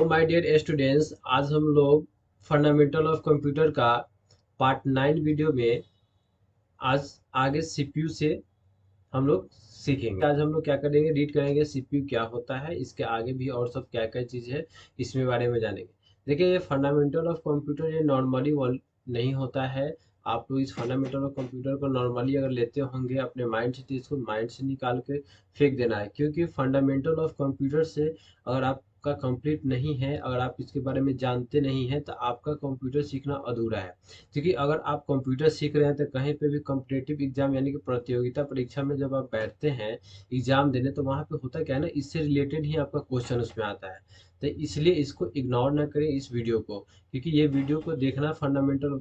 My dear students, आज हम लोग फंडामेंटल ऑफ कंप्यूटर का पार्ट 9 वीडियो में आज आगे सीपीयू से हम लोग सीखेंगे। आज हम लोग क्या करेंगे, रीड करेंगे सीपीयू क्या होता है, इसके आगे भी और सब क्या क्या चीज़ है इसमें बारे में जानेंगे। देखिए, ये फंडामेंटल ऑफ कंप्यूटर ये नॉर्मली नहीं होता है। आप लोग इस फंडामेंटल ऑफ कंप्यूटर को नॉर्मली अगर लेते होंगे अपने माइंड से, तो इसको माइंड से निकाल के फेंक देना है, क्योंकि फंडामेंटल ऑफ कंप्यूटर से अगर आपका कंप्लीट नहीं है, अगर आप इसके बारे में जानते नहीं हैं, तो आपका कंप्यूटर सीखना अधूरा है। क्योंकि अगर आप कंप्यूटर सीख रहे हैं तो कहीं पे भी कॉम्पिटिटिव एग्जाम यानी कि प्रतियोगिता परीक्षा में जब आप बैठते हैं एग्जाम देने, तो वहाँ पे होता क्या है ना, इससे रिलेटेड ही आपका क्वेश्चन उसमें आता है। तो इसलिए इसको इग्नोर ना करें इस वीडियो को, क्योंकि ये वीडियो को देखना फंडामेंटल।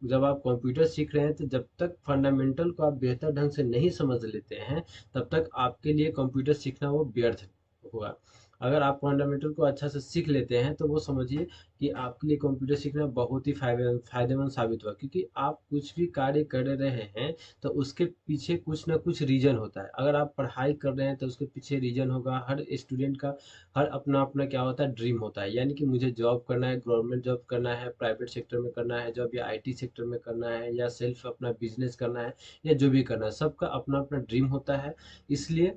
जब आप कंप्यूटर सीख रहे हैं तो जब तक फंडामेंटल को आप बेहतर ढंग से नहीं समझ लेते हैं, तब तक आपके लिए कंप्यूटर सीखना वो व्यर्थ होगा। अगर आप फंडामेंटल को अच्छा से सीख लेते हैं तो वो समझिए कि आपके लिए कंप्यूटर सीखना बहुत ही फायदेमंद साबित हुआ, क्योंकि आप कुछ भी कार्य कर रहे हैं तो उसके पीछे कुछ ना कुछ रीजन होता है। अगर आप पढ़ाई कर रहे हैं तो उसके पीछे रीजन होगा। हर स्टूडेंट का हर अपना अपना क्या होता है, ड्रीम होता है, यानी कि मुझे जॉब करना है, गवर्नमेंट जॉब करना है, प्राइवेट सेक्टर में करना है जॉब, या आईटी सेक्टर में करना है, या सेल्फ अपना बिजनेस करना है, या जो भी करना है, सबका अपना अपना ड्रीम होता है। इसलिए,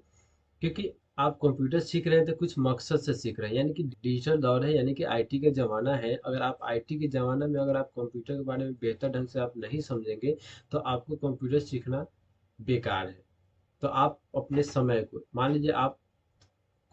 क्योंकि आप कंप्यूटर सीख रहे हैं तो कुछ मकसद से सीख रहे हैं, यानी कि डिजिटल दौर है, यानी कि आईटी का ज़माना है। अगर आप आईटी के ज़माना में अगर आप कंप्यूटर के बारे में बेहतर ढंग से आप नहीं समझेंगे, तो आपको कंप्यूटर सीखना बेकार है। तो आप अपने समय को, मान लीजिए आप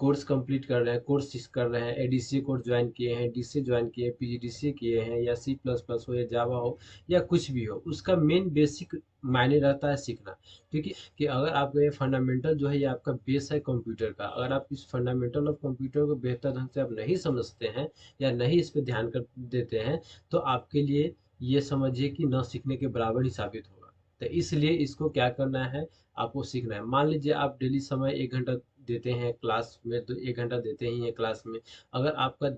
कोर्स कंप्लीट कर रहे हैं, कोर्स कर रहे हैं, एडीसीए कोर्स ज्वाइन किए हैं, डीसीए ज्वाइन किए हैं, पीजीडीसीए किए हैं, या सी प्लस प्लस हो, या जावा हो, या कुछ भी हो, उसका मेन बेसिक मायने रहता है सीखना। क्योंकि कि अगर आपका ये फंडामेंटल जो है, ये आपका बेस है कंप्यूटर का, अगर आप इस फंडामेंटल ऑफ कंप्यूटर को बेहतर ढंग से आप नहीं समझते हैं या नहीं इस पर ध्यान कर देते हैं, तो आपके लिए ये समझिए कि न सीखने के बराबर ही साबित होगा। तो इसलिए इसको क्या करना है, आपको सीखना है। मान लीजिए आप डेली समय 1 घंटा देते हैं क्लास में, तो 1 घंटा देते ही हैं क्लास में। अगर आपका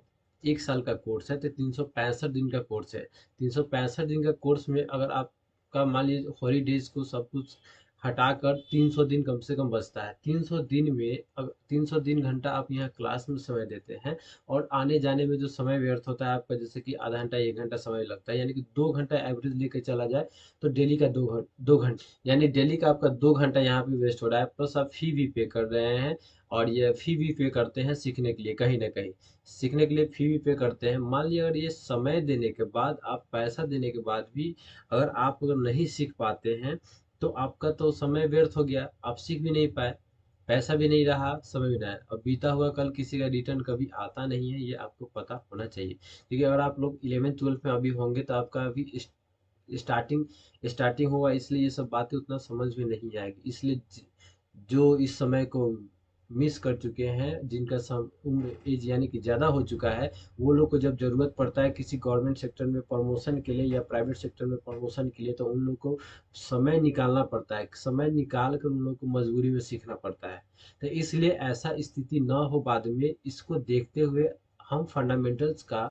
1 साल का कोर्स है तो 365 दिन का कोर्स है। 365 दिन का कोर्स में अगर आपका मान लीजिए हॉलीडेज को सब कुछ हटाकर 300 दिन कम से कम बचता है। 300 दिन में अगर 300 दिन घंटा आप यहाँ क्लास में समय देते हैं, और आने जाने में जो समय व्यर्थ होता है आपका, जैसे कि आधा घंटा 1 घंटा समय लगता है, यानी कि 2 घंटा एवरेज लेके चला जाए, तो डेली का 2 घंटे, यानी डेली का आपका 2 घंटा यहाँ पे वेस्ट हो रहा है। प्लस आप फी भी पे कर रहे हैं, और ये फी भी पे करते हैं सीखने के लिए, कहीं ना कहीं सीखने के लिए फी भी पे करते हैं। मान लिया अगर ये समय देने के बाद, आप पैसा देने के बाद भी अगर नहीं सीख पाते हैं, तो आपका तो समय व्यर्थ हो गया, आप सीख भी नहीं पाए, पैसा भी नहीं रहा, समय भी नहीं आया। और बीता हुआ कल किसी का रिटर्न कभी आता नहीं है, ये आपको पता होना चाहिए। क्योंकि अगर आप लोग 11th 12th में अभी होंगे, तो आपका अभी स्टार्टिंग स्टार्टिंग होगा, इसलिए ये सब बातें उतना समझ में नहीं आएगी। इसलिए जो इस समय को मिस कर चुके हैं, जिनका उम्र एज यानी कि ज़्यादा हो चुका है, वो लोग को जब ज़रूरत पड़ता है किसी गवर्नमेंट सेक्टर में प्रमोशन के लिए या प्राइवेट सेक्टर में प्रमोशन के लिए, तो उन लोग को समय निकालना पड़ता है। समय निकाल कर उन लोग को मजबूरी में सीखना पड़ता है। तो इसलिए ऐसा स्थिति ना हो बाद में, इसको देखते हुए हम फंडामेंटल्स का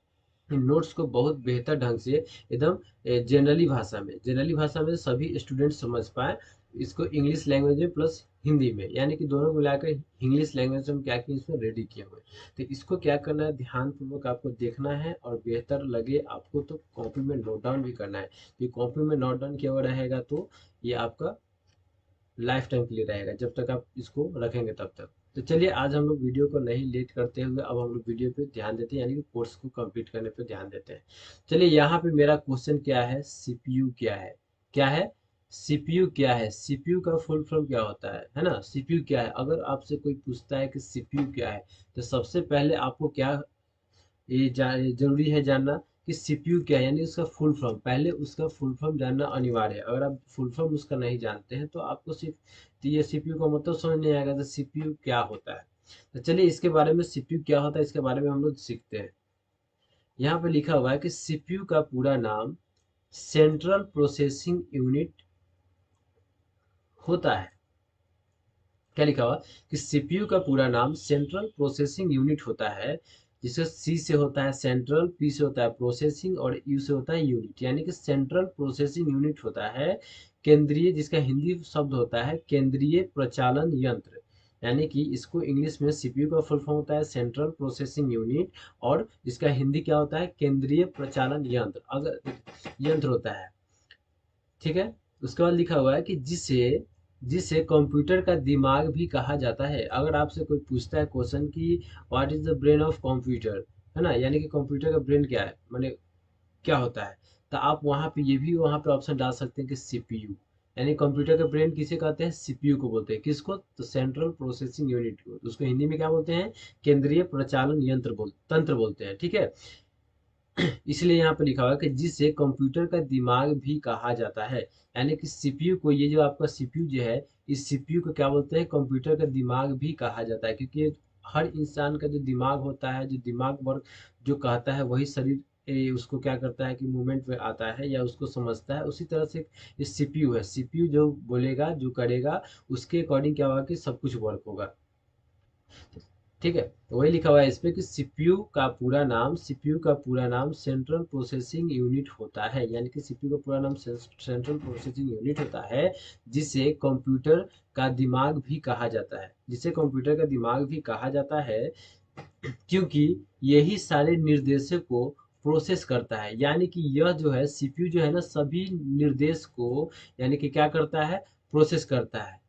इन नोट्स को बहुत बेहतर ढंग से एकदम जनरली भाषा में सभी स्टूडेंट समझ पाए, इसको इंग्लिश लैंग्वेज में प्लस हिंदी में, यानी कि दोनों को मिलाकर इंग्लिश लैंग्वेज में क्या किया, इसमें रेडी किए हुए। तो इसको क्या करना है, ध्यान पूर्वक आपको देखना है, और बेहतर लगे आपको तो कॉपी में नोट डाउन भी करना है। कि कॉपी में नोट डाउन किया हुआ रहेगा तो ये आपका लाइफ टाइम के लिए रहेगा, जब तक आप इसको रखेंगे तब तक। तो चलिए, आज हम लोग वीडियो को नहीं लेट करते हुए अब हम लोग वीडियो पे ध्यान देते हैं, यानी कि कोर्स को कंप्लीट करने पे ध्यान देते हैं। चलिए, यहाँ पे मेरा क्वेश्चन क्या है, सीपीयू क्या है, क्या है सीपीयू क्या है, सीपीयू का फुल फॉर्म क्या होता है ना, सीपीयू क्या है। अगर आपसे कोई पूछता है कि सीपीयू क्या है, तो सबसे पहले आपको क्या जरूरी है जानना कि सीपीयू क्या है, यानी उसका फुल फॉर्म, पहले उसका फुल फॉर्म जानना अनिवार्य है। अगर आप फुल फॉर्म उसका नहीं जानते हैं, तो आपको सिर्फ तो ये सीपीयू का मतलब समझ नहीं आएगा तो सीपीयू क्या होता है। तो चलिए, इसके बारे में सीपीयू क्या होता है इसके बारे में हम लोग सीखते हैं। यहाँ पे लिखा हुआ है कि सीपीयू का पूरा नाम सेंट्रल प्रोसेसिंग यूनिट होता है। क्या लिखा हुआ कि सीपीयू का पूरा नाम सेंट्रल प्रोसेसिंग यूनिट होता है। जिसका सी से होता है सेंट्रल, पी से होता है प्रोसेसिंग और यू से होता है यूनिट। यानी कि सेंट्रल प्रोसेसिंग यूनिट होता है केंद्रीय, जिसका हिंदी शब्द होता है केंद्रीय प्रचालन यंत्र। यानी कि इसको इंग्लिश में सीपीयू का फुल फॉर्म होता है सेंट्रल प्रोसेसिंग यूनिट, और इसका हिंदी क्या होता है केंद्रीय प्रचालन यंत्र, अगर यंत्र होता है। ठीक है, उसके बाद लिखा हुआ है कि जिसे जिसे कंप्यूटर का दिमाग भी कहा जाता है। अगर आपसे कोई पूछता है क्वेश्चन कि what is the brain of computer, है ना, यानी कि कंप्यूटर का ब्रेन क्या है, माने क्या होता है, तो आप वहाँ पे ये भी वहाँ पे ऑप्शन डाल सकते हैं कि सीपीयू। यानी कंप्यूटर का ब्रेन किसे कहते हैं, सीपीयू को बोलते हैं। किसको, तो सेंट्रल प्रोसेसिंग यूनिट को। तो उसको हिंदी में क्या बोलते हैं, केंद्रीय प्रचालन तंत्र बोलते हैं। ठीक है, इसलिए यहाँ पे लिखा हुआ है कि जिसे कंप्यूटर का दिमाग भी कहा जाता है। यानी कि सीपीयू को, ये जो आपका सीपीयू जो है, इस सीपीयू को क्या बोलते हैं, कंप्यूटर का दिमाग भी कहा जाता है। क्योंकि हर इंसान का जो दिमाग होता है, जो दिमाग वर्क जो कहता है वही शरीर उसको क्या करता है कि मूवमेंट में आता है या उसको समझता है। उसी तरह से ये सीपीयू है, सीपीयू जो बोलेगा जो करेगा उसके अकॉर्डिंग क्या होगा कि सब कुछ वर्क होगा। ठीक है, तो वही लिखा हुआ है इस पे कि सीपीयू का पूरा नाम सेंट्रल प्रोसेसिंग यूनिट होता है। यानी कि सीपीयू का पूरा नाम सेंट्रल प्रोसेसिंग यूनिट होता है, जिसे कंप्यूटर का दिमाग भी कहा जाता है। जिसे कंप्यूटर का दिमाग भी कहा जाता है क्योंकि यही सारे निर्देशों को प्रोसेस करता है। यानी कि यह जो है सीपीयू जो है ना, सभी निर्देश को यानी कि क्या करता है, प्रोसेस करता है।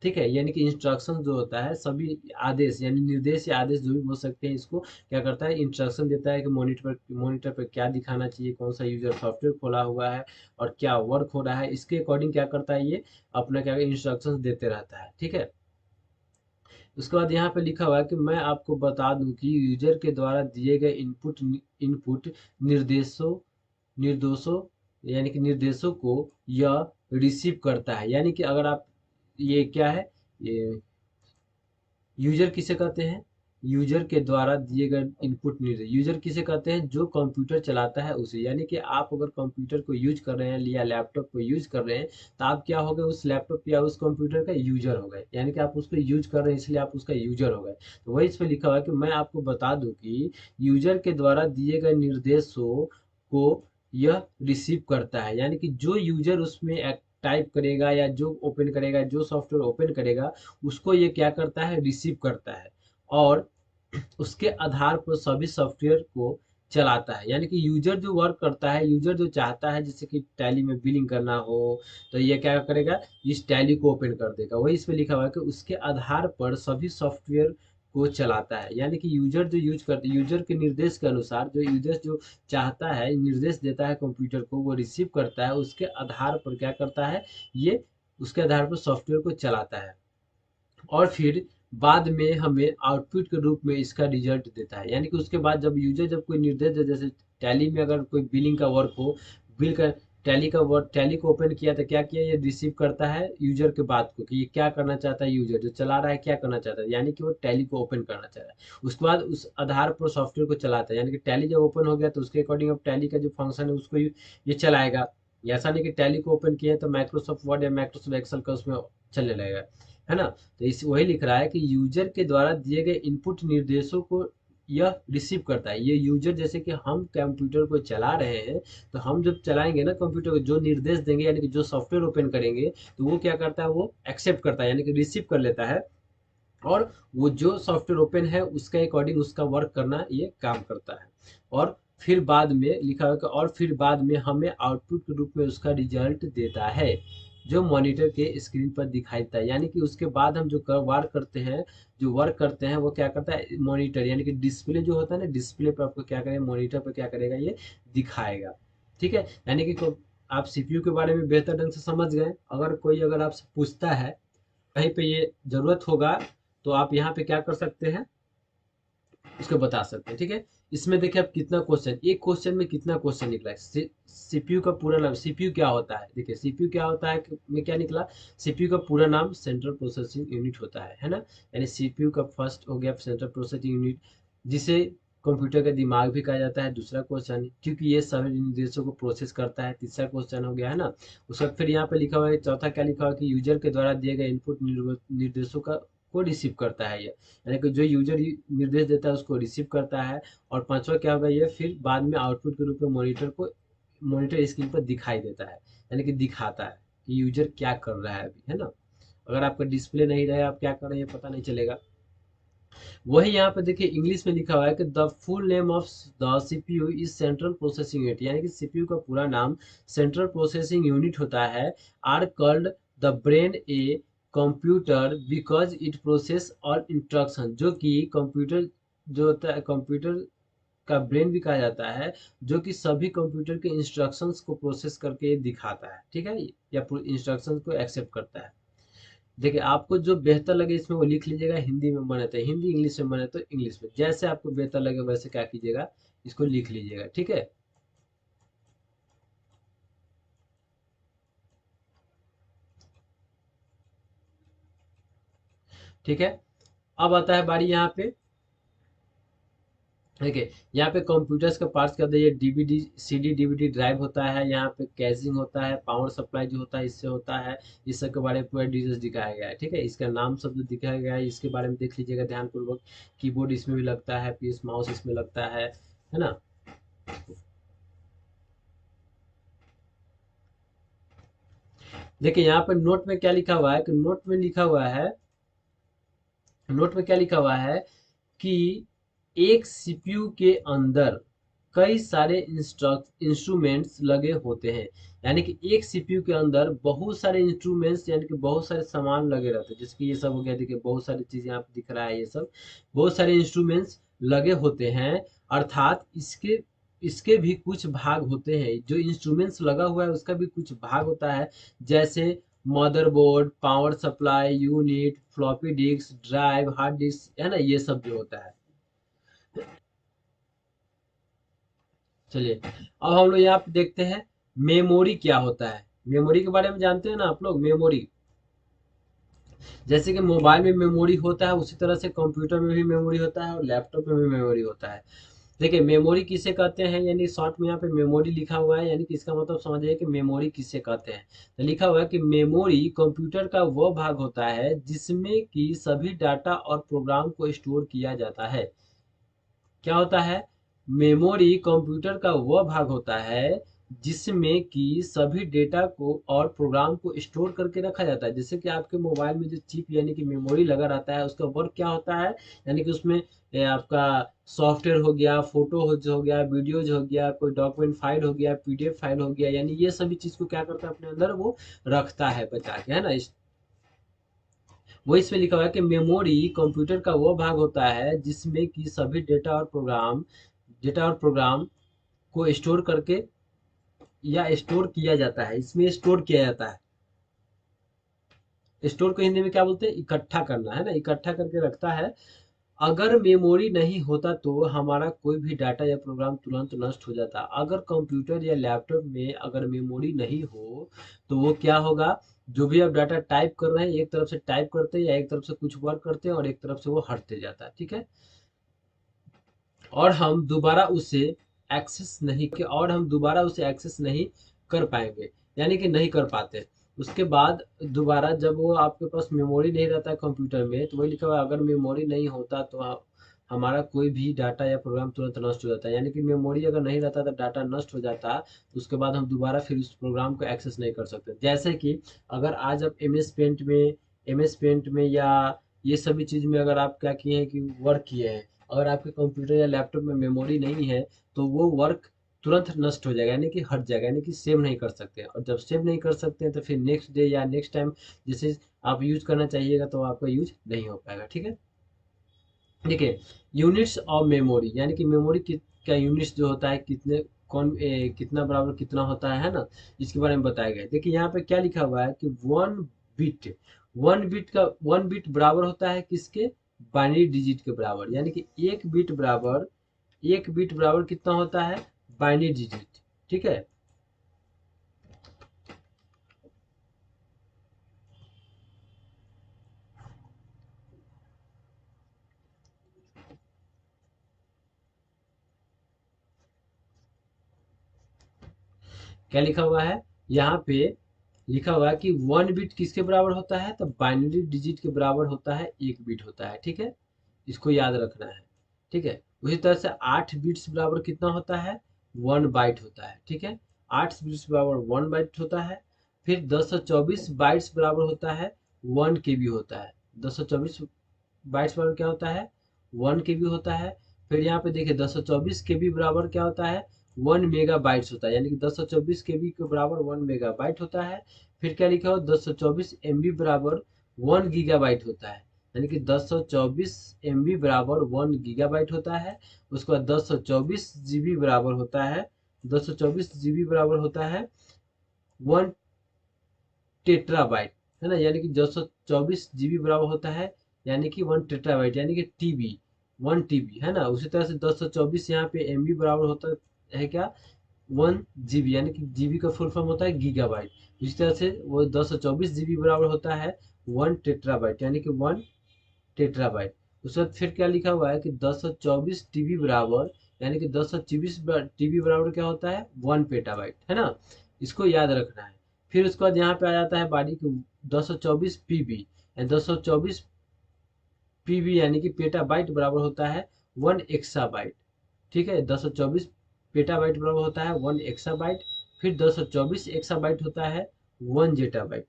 ठीक है, यानी कि इंस्ट्रक्शन जो होता है, सभी आदेश यानी निर्देश या आदेश जो भी बोल सकते हैं, इसको क्या करता है, इंस्ट्रक्शन देता है कि मॉनिटर पर क्या दिखाना चाहिए, कौन सा यूजर सॉफ्टवेयर खोला हुआ है और क्या वर्क हो रहा है, इसके अकॉर्डिंग क्या करता है, ये अपना क्या इंस्ट्रक्शन देते रहता है। ठीक है, उसके बाद यहाँ पे लिखा हुआ है कि मैं आपको बता दूं कि यूजर के द्वारा दिए गए इनपुट निर्देशों निर्देशों यानी कि निर्देशों को यह रिसीव करता है। यानी कि अगर आप, ये क्या है, ये यूजर किसे कहते हैं, यूजर के द्वारा दिए गए इनपुट निर्देश। यूजर किसे कहते हैं, जो कंप्यूटर चलाता है उसे। यानी कि आप अगर कंप्यूटर को यूज कर रहे हैं या लैपटॉप को यूज कर रहे हैं, तो आप क्या हो गए, उस लैपटॉप या उस कंप्यूटर का यूजर हो गए। यानी कि आप उसको यूज कर रहे हैं इसलिए आप उसका यूजर हो गए। तो वही इस पे लिखा हुआ है कि मैं आपको बता दूं कि यूजर के द्वारा दिए गए निर्देशों को यह रिसीव करता है। यानी कि जो यूजर उसमें टाइप करेगा या जो ओपन करेगा, जो सॉफ्टवेयर ओपन करेगा, उसको ये क्या करता है, रिसीव करता है और उसके आधार पर सभी सॉफ्टवेयर को चलाता है। यानी कि यूजर जो वर्क करता है, यूजर जो चाहता है जैसे कि टैली में बिलिंग करना हो, तो ये क्या करेगा, इस टैली को ओपन कर देगा। वही इस पे लिखा हुआ है कि उसके आधार पर सभी सॉफ्टवेयर को चलाता है। यानी कि यूजर जो यूज करते, यूजर के निर्देश के अनुसार जो यूजर जो चाहता है, निर्देश देता है कंप्यूटर को, वो रिसीव करता है, उसके आधार पर क्या करता है, ये उसके आधार पर सॉफ्टवेयर को चलाता है और फिर बाद में हमें आउटपुट के रूप में इसका रिजल्ट देता है। यानी कि उसके बाद जब यूजर जब कोई निर्देश दे, जैसे टैली में अगर कोई बिलिंग का वर्क हो, बिल का टैली का वर्क, टैली को ओपन किया तो क्या किया, ये रिसीव करता है यूजर के बात को कि ये क्या करना चाहता है, यूजर जो चला रहा है क्या करना चाहता है, यानी कि वो टैली को ओपन करना चाह रहा है। उसके बाद उस आधार पर सॉफ्टवेयर को चलाता है। यानी कि टैली जब ओपन हो गया तो उसके अकॉर्डिंग अब टैली का जो फंक्शन है उसको ये चलाएगा। ऐसा नहीं कि टैली को ओपन किया तो माइक्रोसॉफ्ट वर्ड या माइक्रोसॉफ्ट एक्सेल का उसमें चलने लगेगा, है ना। तो इस वही लिख रहा है कि यूजर के द्वारा दिए गए इनपुट निर्देशों को यह रिसीव करता है। ये यूजर, जैसे कि हम कंप्यूटर को चला रहे हैं, तो हम जब चलाएंगे ना कंप्यूटर को, जो निर्देश देंगे यानी कि जो सॉफ्टवेयर ओपन करेंगे, तो वो क्या करता है, वो एक्सेप्ट करता है यानी कि रिसीव कर लेता है और वो जो सॉफ्टवेयर ओपन है उसके अकॉर्डिंग उसका वर्क करना ये काम करता है। और फिर बाद में लिखा हुआ है कि और फिर बाद में हमें आउटपुट के रूप में उसका रिजल्ट देता है, जो मॉनिटर के स्क्रीन पर दिखाई देता है। यानी कि उसके बाद हम जो वर्क करते हैं वो क्या करता है, मॉनिटर यानी कि डिस्प्ले जो होता है ना, डिस्प्ले पर आपको क्या करेगा, मॉनिटर पर क्या करेगा, ये दिखाएगा। ठीक है, यानी कि आप सीपीयू के बारे में बेहतर ढंग से समझ गए। अगर आपसे पूछता है, कहीं पे ये जरूरत होगा, तो आप यहाँ पे क्या कर सकते हैं, उसको बता सकते हैं। ठीक है, इसमें देखिए आप कितना क्वेश्चन, एक क्वेश्चन में कितना क्वेश्चन निकला है। सीपीयू का पूरा नाम, सीपीयू क्या होता है, देखिए सीपीयू क्या होता है में क्या निकला, सीपीयू का पूरा नाम सेंट्रल प्रोसेसिंग यूनिट होता है ना। यानी सीपीयू का फर्स्ट हो गया सेंट्रल प्रोसेसिंग यूनिट, जिसे कंप्यूटर का दिमाग भी कहा जाता है, दूसरा क्वेश्चन, क्योंकि ये सभी निर्देशों को प्रोसेस करता है, तीसरा क्वेश्चन हो गया, है ना। उसके बाद फिर यहाँ पे लिखा हुआ है, चौथा क्या लिखा हुआ है कि यूजर के द्वारा दिए गए इनपुट निर्देशों का को रिसीव करता है ये, यानी कि जो यूजर निर्देश देता है उसको रिसीव करता है। और पांचवा क्या होगा, ये फिर बाद में आउटपुट के रूप में मॉनिटर स्क्रीन पर दिखाई देता है, यानी कि दिखाता है कि यूजर क्या कर रहा है अभी, है ना। अगर आपका डिस्प्ले नहीं रहे, आप क्या कर रहे हैं पता नहीं चलेगा। वही यहाँ पे देखिए इंग्लिश में लिखा हुआ है कि the full name of the CPU is central processing unit, यानी कि सीपीयू का पूरा नाम सेंट्रल प्रोसेसिंग यूनिट होता है। Are called the brain a computer because it process all instruction, जो कि कंप्यूटर जो होता है, कंप्यूटर का ब्रेन भी कहा जाता है, जो कि सभी कंप्यूटर के इंस्ट्रक्शंस को प्रोसेस करके दिखाता है, ठीक है, या इंस्ट्रक्शंस को एक्सेप्ट करता है। देखिए आपको जो बेहतर लगे इसमें वो लिख लीजिएगा, हिंदी में बने तो हिंदी, इंग्लिश में बने तो इंग्लिश में, जैसे आपको बेहतर लगे वैसे क्या कीजिएगा, इसको लिख लीजिएगा, ठीक है। ठीक है, अब आता है बारी यहाँ पे, देखिए यहाँ पे कंप्यूटर्स के पार्ट्स का ये डीवीडी सीडी डीवीडी ड्राइव होता है, यहाँ पे कैशिंग होता है, पावर सप्लाई जो होता है इससे होता है, इस सब के बारे में पूरा डिटेल्स दिखाया गया है, ठीक है। इसका नाम सब जो दिखाया गया है इसके बारे में देख लीजिएगा ध्यानपूर्वक। कीबोर्ड इसमें भी लगता है, पीस माउस इसमें लगता है ना। देखिए यहाँ पे नोट में क्या लिखा हुआ है, कि नोट में क्या लिखा हुआ है कि एक सीपीयू के अंदर कई सारे इंस्ट्रूमेंट्स लगे होते हैं, यानी कि एक सीपीयू के अंदर बहुत सारे इंस्ट्रूमेंट्स यानी कि बहुत सारे सामान लगे रहते हैं, जैसे कि ये सब हो गया, देखिए बहुत सारी चीजें यहाँ पे दिख रहा है, ये सब बहुत सारे इंस्ट्रूमेंट्स लगे होते हैं। अर्थात इसके इसके भी कुछ भाग होते हैं, जो इंस्ट्रूमेंट्स लगा हुआ है उसका भी कुछ भाग होता है, जैसे motherboard, power supply unit, floppy disk, drive, hard disk, है ना, ये सब जो होता है। चलिए अब हम लोग यहाँ पे देखते हैं मेमोरी क्या होता है। मेमोरी के बारे में जानते हैं ना आप लोग, मेमोरी जैसे कि मोबाइल में मेमोरी होता है उसी तरह से कंप्यूटर में भी मेमोरी होता है और लैपटॉप में भी मेमोरी होता है। देखिए मेमोरी किसे कहते हैं, यानी शॉर्ट में यहाँ पे मेमोरी लिखा हुआ है, यानी कि इसका मतलब समझिए कि मेमोरी किसे कहते हैं। तो लिखा हुआ है कि मेमोरी कंप्यूटर का वह भाग होता है जिसमें कि सभी डाटा और प्रोग्राम को स्टोर किया जाता है। क्या होता है, मेमोरी कंप्यूटर का वह भाग होता है जिसमें कि सभी डेटा को और प्रोग्राम को स्टोर करके रखा जाता है। जैसे कि आपके मोबाइल में जो चिप यानी कि मेमोरी लगा रहता है उसका वर्क क्या होता है, यानी कि उसमें आपका सॉफ्टवेयर हो गया, फोटो हो गया, वीडियोज हो गया, कोई डॉक्यूमेंट फाइल हो गया, पीडीएफ फाइल हो गया, यानी ये सभी चीज को क्या करता है अपने अंदर वो रखता है बचा के, है ना। वो इसमें लिखा हुआ है कि मेमोरी कंप्यूटर का वो भाग होता है जिसमें कि सभी डेटा और प्रोग्राम को स्टोर करके या स्टोर किया जाता है, इसमें स्टोर किया जाता है। स्टोर को हिंदी में क्या बोलते हैं, इकट्ठा करना, है ना, इकट्ठा करके रखता है। अगर मेमोरी नहीं होता तो हमारा कोई भी डाटा या प्रोग्राम तुरंत नष्ट हो जाता। अगर कंप्यूटर या लैपटॉप में अगर मेमोरी नहीं हो तो वो क्या होगा, जो भी आप डाटा टाइप कर रहे हैं एक तरफ से टाइप करते हैं या एक तरफ से कुछ वर्क करते हैं और एक तरफ से वो हटते जाता है, ठीक है। और हम दोबारा उसे एक्सेस नहीं कर पाएंगे, यानी कि नहीं कर पाते। उसके बाद दोबारा जब वो आपके पास मेमोरी नहीं रहता है कंप्यूटर में, तो वही लिखा हुआ है अगर मेमोरी नहीं होता तो हमारा कोई भी डाटा या प्रोग्राम तुरंत नष्ट हो जाता है, यानी कि मेमोरी अगर नहीं रहता तो डाटा नष्ट हो जाता। तो उसके बाद हम दोबारा फिर उस प्रोग्राम को एक्सेस नहीं कर सकते। जैसे कि अगर आज आप एम एस पेंट में या ये सभी चीज में अगर आप क्या किए हैं कि वर्क किए हैं, अगर आपके कंप्यूटर या लैपटॉप में मेमोरी नहीं है तो वो वर्क तुरंत नष्ट हो जाएगा, यानी कि हट जाएगा, यानी कि सेव नहीं कर सकते हैं। और जब सेव नहीं कर सकते हैं तो फिर नेक्स्ट डे या नेक्स्ट टाइम जैसे आप यूज करना चाहिएगा तो आपका यूज नहीं हो पाएगा, ठीक है। देखिए यूनिट्स ऑफ मेमोरी, यानी कि मेमोरी का यूनिट्स जो होता है कितना बराबर कितना होता है ना, इसके बारे में बताया गया है। देखिए यहाँ पे क्या लिखा हुआ है कि बिट वन बिट बराबर होता है किसके, बाइनरी डिजिट के बराबर, यानी कि एक बिट बराबर कितना होता है, बाइनरी डिजिट, ठीक है। क्या लिखा हुआ है यहाँ पे, लिखा हुआ है कि 1 बिट किसके बराबर होता है, तो बाइनरी डिजिट के बराबर होता है, 1 बिट होता है। ठीक है, इसको याद रखना है। ठीक है, उसी तरह से 8 बिट्स बराबर कितना होता है, 1 बाइट होता है। ठीक है, 8 बिट्स बराबर 1 बाइट होता है। फिर 1024 बाइट्स बराबर होता है 1 केबी होता है। 1024 बाइट्स बराबर क्या होता है, 1 केबी होता है। फिर यहाँ पे देखिए 1024 केबी बराबर क्या होता है, 1 मेगा बाइट्स होता है, यानी कि 1024 केबी के बराबर 1 मेगा बाइट होता है। फिर क्या लिखा हो, 1024 एमबी बराबर 1 गीगाबाइट होता है, यानी कि 1024 एमबी बराबर 1 गीगाबाइट होता है। उसके बाद 1024 जीबी बराबर होता है, 1024 जीबी बराबर होता है 1 टेट्राबाइट, है ना, यानी कि 224 जीबी बराबर होता है, यानी कि 1 टेट्राबाइट, यानी कि टीबी, 1 टीबी, है ना। उसी तरह से 1024 यहाँ पे एमबी बराबर होता है क्या, 1 जीबी, यानी कि जीबी का फुल फॉर्म होता है गीगाबाइट। इसी तरह से वो 1024 जीबी बराबर होता है 1 टेट्राबाइट, यानी कि 1 टेट्राबाइट। उसके बाद फिर क्या लिखा हुआ है कि 1024 टीबी बराबर, यानी कि 1024 टीबी बराबर क्या होता है, 1 पेटाबाइट, है ना। इसको याद रखना है। फिर उसके बाद यहाँ पे आ जाता है बारी की 1024 पीबी, 1024 पीबी यानी कि पेटाबाइट बराबर होता है 1 एक्साबाइट। ठीक है, 1024 पेटाबाइट बराबर होता है 1 एक्साबाइट। फिर 1024 एक्साबाइट होता है 1 जेटाबाइट,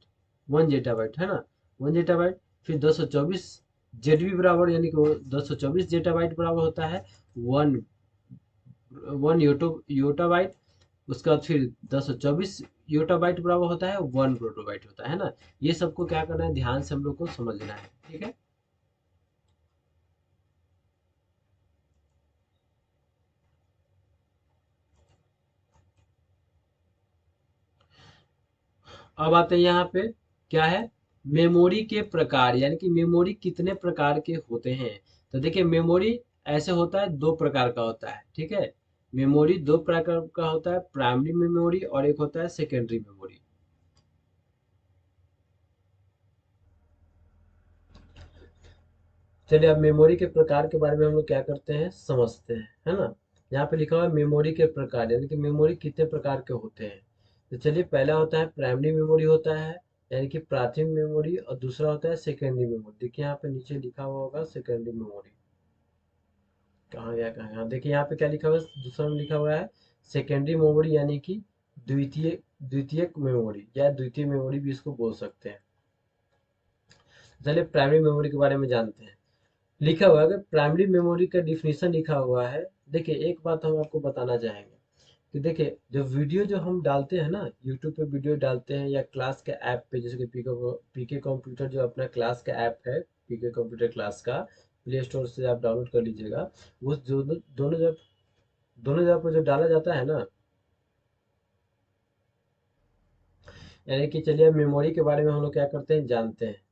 1 जेटाबाइट, है ना, 1 जेटाबाइट। फिर 1024 जेडबी बराबर, यानी कि वो 1024 जेटाबाइट बराबर होता है वन वन योटाबाइट। उसके बाद फिर 1024 योटाबाइट बराबर होता है 1 प्रोटोबाइट होता है ना। ये सबको क्या करना है, ध्यान से हम लोग को समझना है। ठीक है, अब आते हैं यहाँ पे, क्या है, मेमोरी के प्रकार, यानी कि मेमोरी कितने प्रकार के होते हैं। तो देखिए मेमोरी ऐसे होता है, 2 प्रकार का होता है। ठीक है, मेमोरी 2 प्रकार का होता है, प्राइमरी मेमोरी और एक होता है सेकेंडरी मेमोरी। चलिए अब मेमोरी के प्रकार के बारे में हम लोग क्या करते हैं, समझते हैं, है ना। यहाँ पे लिखा हुआ है मेमोरी के प्रकार, यानी कि मेमोरी कितने प्रकार के होते हैं। तो चलिए पहला होता है प्राइमरी मेमोरी होता है, यानी कि प्राथमिक मेमोरी, और दूसरा होता है सेकेंडरी मेमोरी। देखिए यहाँ पे नीचे लिखा हुआ होगा सेकेंडरी मेमोरी, कहाँ गया कहाँ गया, देखिए यहाँ पे क्या लिखा हुआ है, दूसरा में लिखा हुआ है सेकेंडरी मेमोरी, यानी कि द्वितीय द्वितीयक मेमोरी या द्वितीय मेमोरी भी इसको बोल सकते हैं। चलिए प्राइमरी मेमोरी के बारे में जानते हैं। लिखा हुआ है कि प्राइमरी मेमोरी का डिफिनीशन लिखा हुआ है। देखिए एक बात हम आपको बताना चाहेंगे कि देखिए जो वीडियो जो हम डालते हैं ना, यूट्यूब पे वीडियो डालते हैं या क्लास के ऐप पे, जैसे कि पीके कंप्यूटर जो अपना क्लास का ऐप है, पीके कंप्यूटर क्लास का, प्ले स्टोर से आप डाउनलोड कर लीजिएगा। वो जो दोनों जगह पर जो डाला जाता है ना, यानी कि चलिए अब मेमोरी के बारे में हम लोग क्या करते हैं, जानते हैं।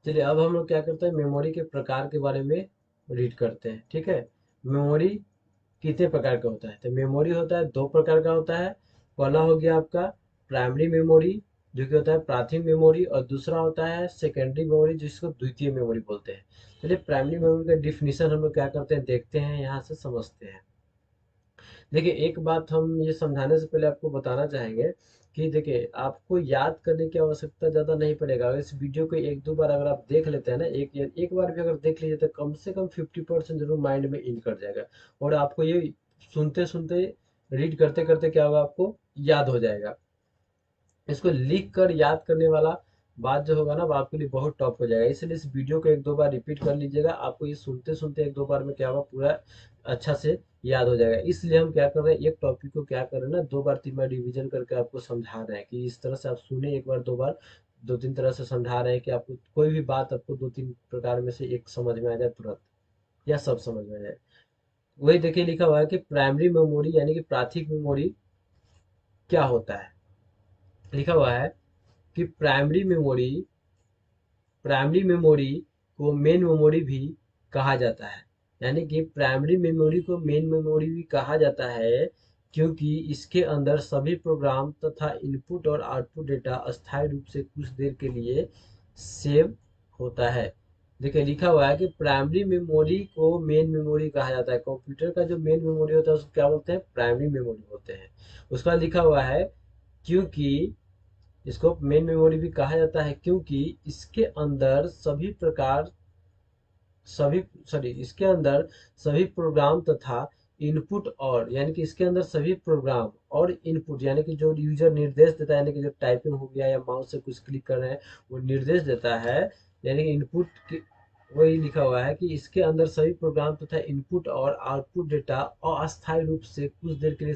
चलिए अब हम लोग क्या करते हैं, मेमोरी के प्रकार के बारे में रीड करते हैं। ठीक है, मेमोरी कितने प्रकार का होता है, तो मेमोरी होता है 2 प्रकार का होता है। पहला हो गया आपका प्राइमरी मेमोरी, जो कि होता है प्राथमिक मेमोरी, और दूसरा होता है सेकेंडरी मेमोरी, जिसको द्वितीय मेमोरी बोलते हैं। चलिए प्राइमरी मेमोरी का डिफिनीशन हम लोग क्या करते हैं, देखते हैं, यहाँ से समझते हैं। देखिए एक बात हम ये समझाने से पहले आपको बताना चाहेंगे कि देखिए आपको याद करने की आवश्यकता ज़्यादा नहीं पड़ेगा। अगर इस वीडियो को 1-2 बार अगर आप देख लेते हैं ना, एक बार भी अगर देख लीजिए, तो कम से कम 50% जरूर माइंड में इन कर जाएगा। और आपको ये सुनते सुनते, रीड करते करते क्या होगा, आपको याद हो जाएगा। इसको लिख कर याद करने वाला बात जो होगा ना, वो आपके लिए बहुत टफ हो जाएगा। इसलिए इस वीडियो को 1-2 बार रिपीट कर लीजिएगा, आपको ये सुनते सुनते 1-2 बार में क्या होगा, पूरा अच्छा से याद हो जाएगा। इसलिए हम क्या कर रहे हैं, एक टॉपिक को क्या कर रहे हैं ना, 2 बार 3 बार रिवीजन करके आपको समझा रहे हैं, कि इस तरह से आप सुने, 1 बार 2 बार 2-3 तरह से समझा रहे हैं, कि आपको कोई भी बात आपको 2-3 प्रकार में से एक समझ में आ जाए तुरंत, या सब समझ में आ जाए। वही देखिए लिखा हुआ है कि प्राइमरी मेमोरी यानी कि प्राथमिक मेमोरी क्या होता है। लिखा हुआ है कि प्राइमरी मेमोरी को मेन मेमोरी भी कहा जाता है। यानी कि प्राइमरी मेमोरी को मेन मेमोरी भी कहा जाता है, क्योंकि इसके अंदर सभी प्रोग्राम तथा इनपुट और आउटपुट डेटा अस्थायी रूप से कुछ देर के लिए सेव होता है। देखिए लिखा हुआ है कि प्राइमरी मेमोरी को मेन मेमोरी कहा जाता है। कंप्यूटर का जो मेन मेमोरी होता है उसको क्या बोलते हैं? प्राइमरी मेमोरी बोलते हैं। उसका लिखा हुआ है क्योंकि इसको मेन मेमोरी भी कहा जाता है क्योंकि इसके अंदर सभी सॉरी इसके अंदर सभी प्रोग्राम तथा इनपुट और यानी कि इसके अंदर सभी प्रोग्राम और इनपुट यानी कि जो यूजर निर्देश देता है, यानी कि जो टाइपिंग हो गया या माउस से कुछ क्लिक कर रहे हैं वो निर्देश देता है, यानी कि इनपुट की वही लिखा हुआ है कि इसके अंदर सभी प्रोग्राम तथा इनपुट और आउटपुट डेटा अस्थायी रूप से कुछ देर के लिए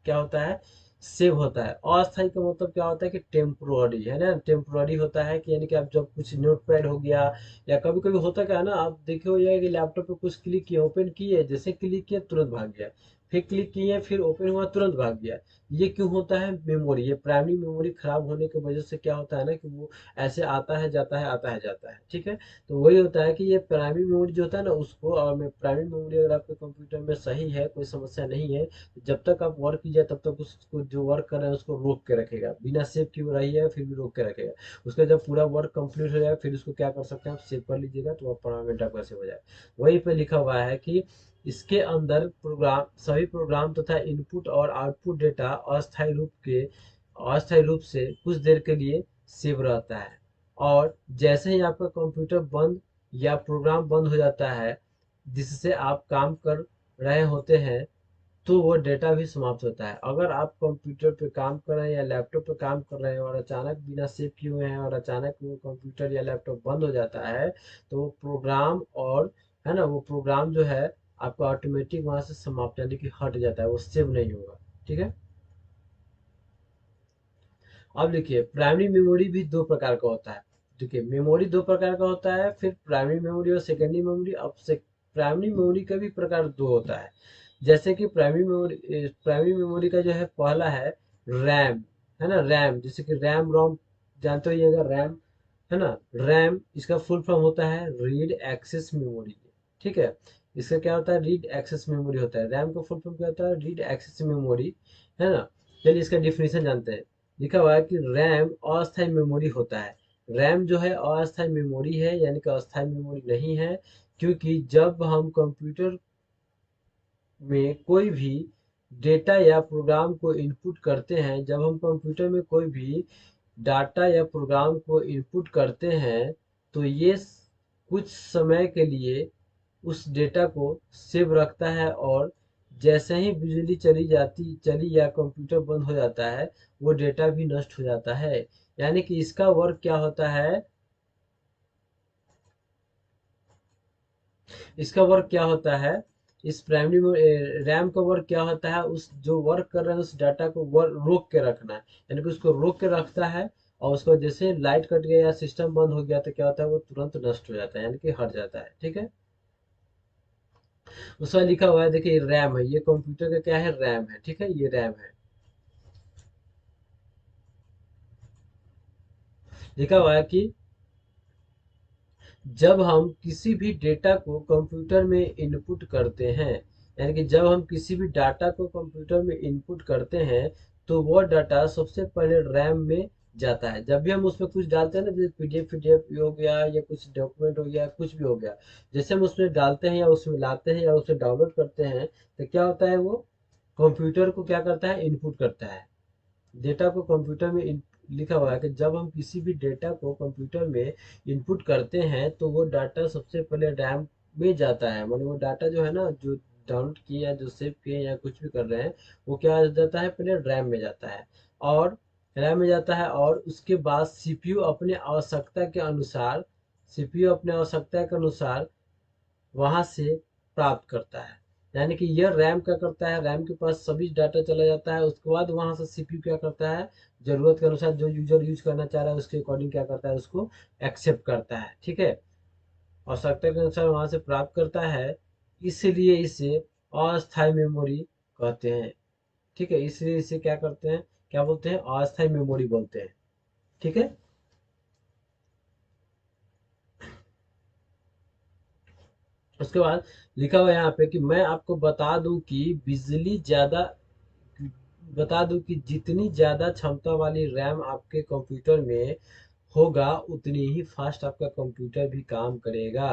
क्या होता है? सेव होता है। अस्थायी का मतलब क्या होता है कि टेम्पोररी, है ना, टेम्पोररी होता है कि यानी कि आप जब कुछ नोटपैड हो गया या कभी कभी होता क्या है ना, आप देखे हो जाएगा कि लैपटॉप पे कुछ क्लिक किया, ओपन किए, जैसे क्लिक किया तुरंत भाग गया, फिर क्लिक किए फिर ओपन हुआ तुरंत भाग गया। ये क्यों होता है? मेमोरी, ये प्राइमरी मेमोरी खराब होने की वजह से क्या होता है ना कि वो ऐसे आता है जाता है आता है जाता है, ठीक है। तो वही होता है कि ये प्राइमरी मेमोरी जो होता है ना उसको, और मैं प्राइमरी मेमोरी अगर आपके कंप्यूटर में सही है, कोई समस्या नहीं है, तो जब तक आप वर्क कीजिए तब तक उसको जो वर्क कर रहे हैं उसको रोक के रखेगा, बिना सेव किए रही है फिर भी रोक के रखेगा। उसका जब पूरा वर्क कंप्लीट हो जाएगा फिर उसको क्या कर सकते हैं? आप सेव कर लीजिएगा तो आप परमानेंट आपका सेव हो जाएगा। वहीं पे लिखा हुआ है कि इसके अंदर प्रोग्राम सभी प्रोग्राम तथा इनपुट और आउटपुट डेटा अस्थायी रूप से कुछ देर के लिए सेव रहता है, और जैसे ही आपका कंप्यूटर बंद या प्रोग्राम बंद हो जाता है जिससे आप काम कर रहे होते हैं तो वो डेटा भी समाप्त होता है। अगर आप कंप्यूटर पे काम कर रहे हैं या लैपटॉप पे काम कर रहे हैं और अचानक बिना सेव किए हुए हैं और अचानक वो कंप्यूटर या लैपटॉप बंद हो जाता है तो वो प्रोग्राम और, है ना, वो प्रोग्राम जो है आपका ऑटोमेटिक वहां से समाप्त यानी कि हट जाता है, वो सेव नहीं होगा, ठीक है। अब देखिए प्राइमरी मेमोरी भी दो प्रकार का होता है। देखिए मेमोरी दो प्रकार का होता है, फिर प्राइमरी मेमोरी और सेकेंडरी मेमोरी। अब से प्राइमरी मेमोरी का भी प्रकार दो होता है। जैसे कि प्राइमरी मेमोरी का जो है पहला है रैम, है ना, रैम, जैसे कि रैम रोम जानते होइएगा, रैम, है ना। रैम इसका फुल फॉर्म होता है रीड एक्सेस मेमोरी, ठीक है। इसका क्या होता है? रीड एक्सेस मेमोरी होता है। रैम का फुल फॉर्म क्या होता है? रीड एक्सेस मेमोरी, है ना। चलिए इसका डिफिनेशन जानते हैं। लिखा हुआ है कि रैम अस्थायी मेमोरी होता है। रैम जो है अस्थायी मेमोरी है, यानी कि अस्थायी मेमोरी नहीं है, क्योंकि जब हम कंप्यूटर में कोई भी डेटा या प्रोग्राम को इनपुट करते हैं, जब हम कंप्यूटर में कोई भी डाटा या प्रोग्राम को इनपुट करते हैं तो ये कुछ समय के लिए उस डेटा को सेव रखता है, और जैसे ही बिजली चली या कंप्यूटर बंद हो जाता है वो डेटा भी नष्ट हो जाता है। यानी कि इसका वर्क क्या होता है? इसका वर्क क्या होता है? इस प्राइमरी रैम का वर्क क्या होता है? उस जो वर्क कर रहे हैं उस डाटा को रोक के रखना है, यानी कि उसको रोक के रखता है, और उसको जैसे लाइट कट गया या सिस्टम बंद हो गया तो क्या होता है? वो तुरंत नष्ट हो जाता है, यानी कि हट जाता है, ठीक है। उसका लिखा हुआ है, देखिए रैम है, ये कंप्यूटर का क्या है? रैम है, ठीक है, ये रैम है। लिखा हुआ है कि जब हम किसी भी डेटा को कंप्यूटर में इनपुट करते हैं, यानी कि जब हम किसी भी डाटा को कंप्यूटर में इनपुट करते हैं तो वह डाटा सबसे पहले रैम में जाता है। जब भी हम उसमें कुछ डालते हैं ना, जैसे पीडीएफ हो गया या कुछ डॉक्यूमेंट हो गया, कुछ भी हो गया, जैसे हम उसमें डालते हैं या उसमें लाते हैं या उसे डाउनलोड करते हैं तो क्या होता है? वो कंप्यूटर को क्या करता है? इनपुट करता है डेटा को कंप्यूटर में लिखा हुआ है कि जब हम किसी भी डेटा को कंप्यूटर में इनपुट करते हैं तो वो डाटा सबसे पहले रैम में जाता है, मतलब वो डाटा जो है ना, जो डाउनलोड किए या जो सेव किए या कुछ भी कर रहे हैं वो क्या हो जाता है? पहले रैम में जाता है, और रैम में जाता है, और उसके बाद सीपीयू अपने आवश्यकता के अनुसार वहां से प्राप्त करता है। यानी कि यह रैम क्या करता है? रैम के पास सभी डाटा चला जाता है, उसके बाद वहां से सीपीयू क्या करता है? जरूरत के अनुसार जो यूजर यूज करना चाह रहा है उसके अकॉर्डिंग क्या करता है? उसको एक्सेप्ट करता है, ठीक है, आवश्यकता के अनुसार वहां से प्राप्त करता है। इसलिए इसे अस्थायी मेमोरी कहते हैं, ठीक है। इसलिए इसे क्या करते हैं? क्या बोलते हैं? अस्थायी मेमोरी बोलते हैं, ठीक है। उसके बाद लिखा हुआ है यहाँ पे कि मैं आपको बता दूं कि जितनी ज़्यादा क्षमता वाली रैम आपके कंप्यूटर में होगा उतनी ही फास्ट आपका कंप्यूटर भी काम करेगा।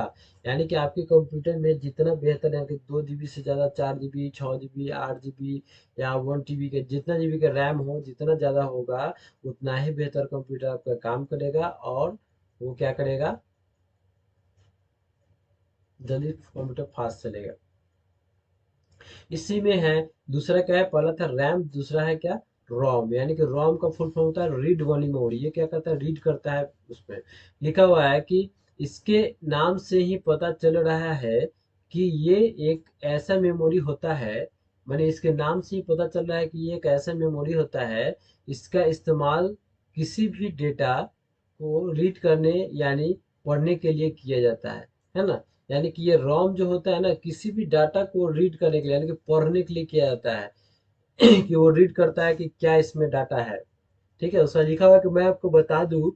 यानी कि आपके कंप्यूटर में जितना बेहतर है कि 2 GB से ज़्यादा, 4 GB, 6 GB, 8 GB या 1 TB के, जितना GB का रैम हो, जितना ज़्यादा होगा उतना ही बेहतर कंप्यूटर आपका काम करेगा और वो क्या करेगा, जल्दी कंप्यूटर फास्ट चलेगा। इसी में है, दूसरा क्या है, पहला था रैम, दूसरा है क्या, रोम। यानी कि रोम का फुल फॉर्म होता है रीड ओनली मेमोरी। ये क्या करता है, रीड करता है। उसमें लिखा हुआ है कि इसके नाम से ही पता चल रहा है कि ये एक ऐसा मेमोरी होता है, माने इसके नाम से ही पता चल रहा है कि ये एक ऐसा मेमोरी होता है, इसका इस्तेमाल किसी भी डेटा को रीड करने यानी पढ़ने के लिए किया जाता है ना। यानी कि ये रोम जो होता है ना, किसी भी डाटा को रीड करने के लिए यानी कि पढ़ने के लिए किया जाता है कि वो रीड करता है कि क्या इसमें डाटा है। ठीक है, उसमें लिखा हुआ है कि मैं आपको बता दूं,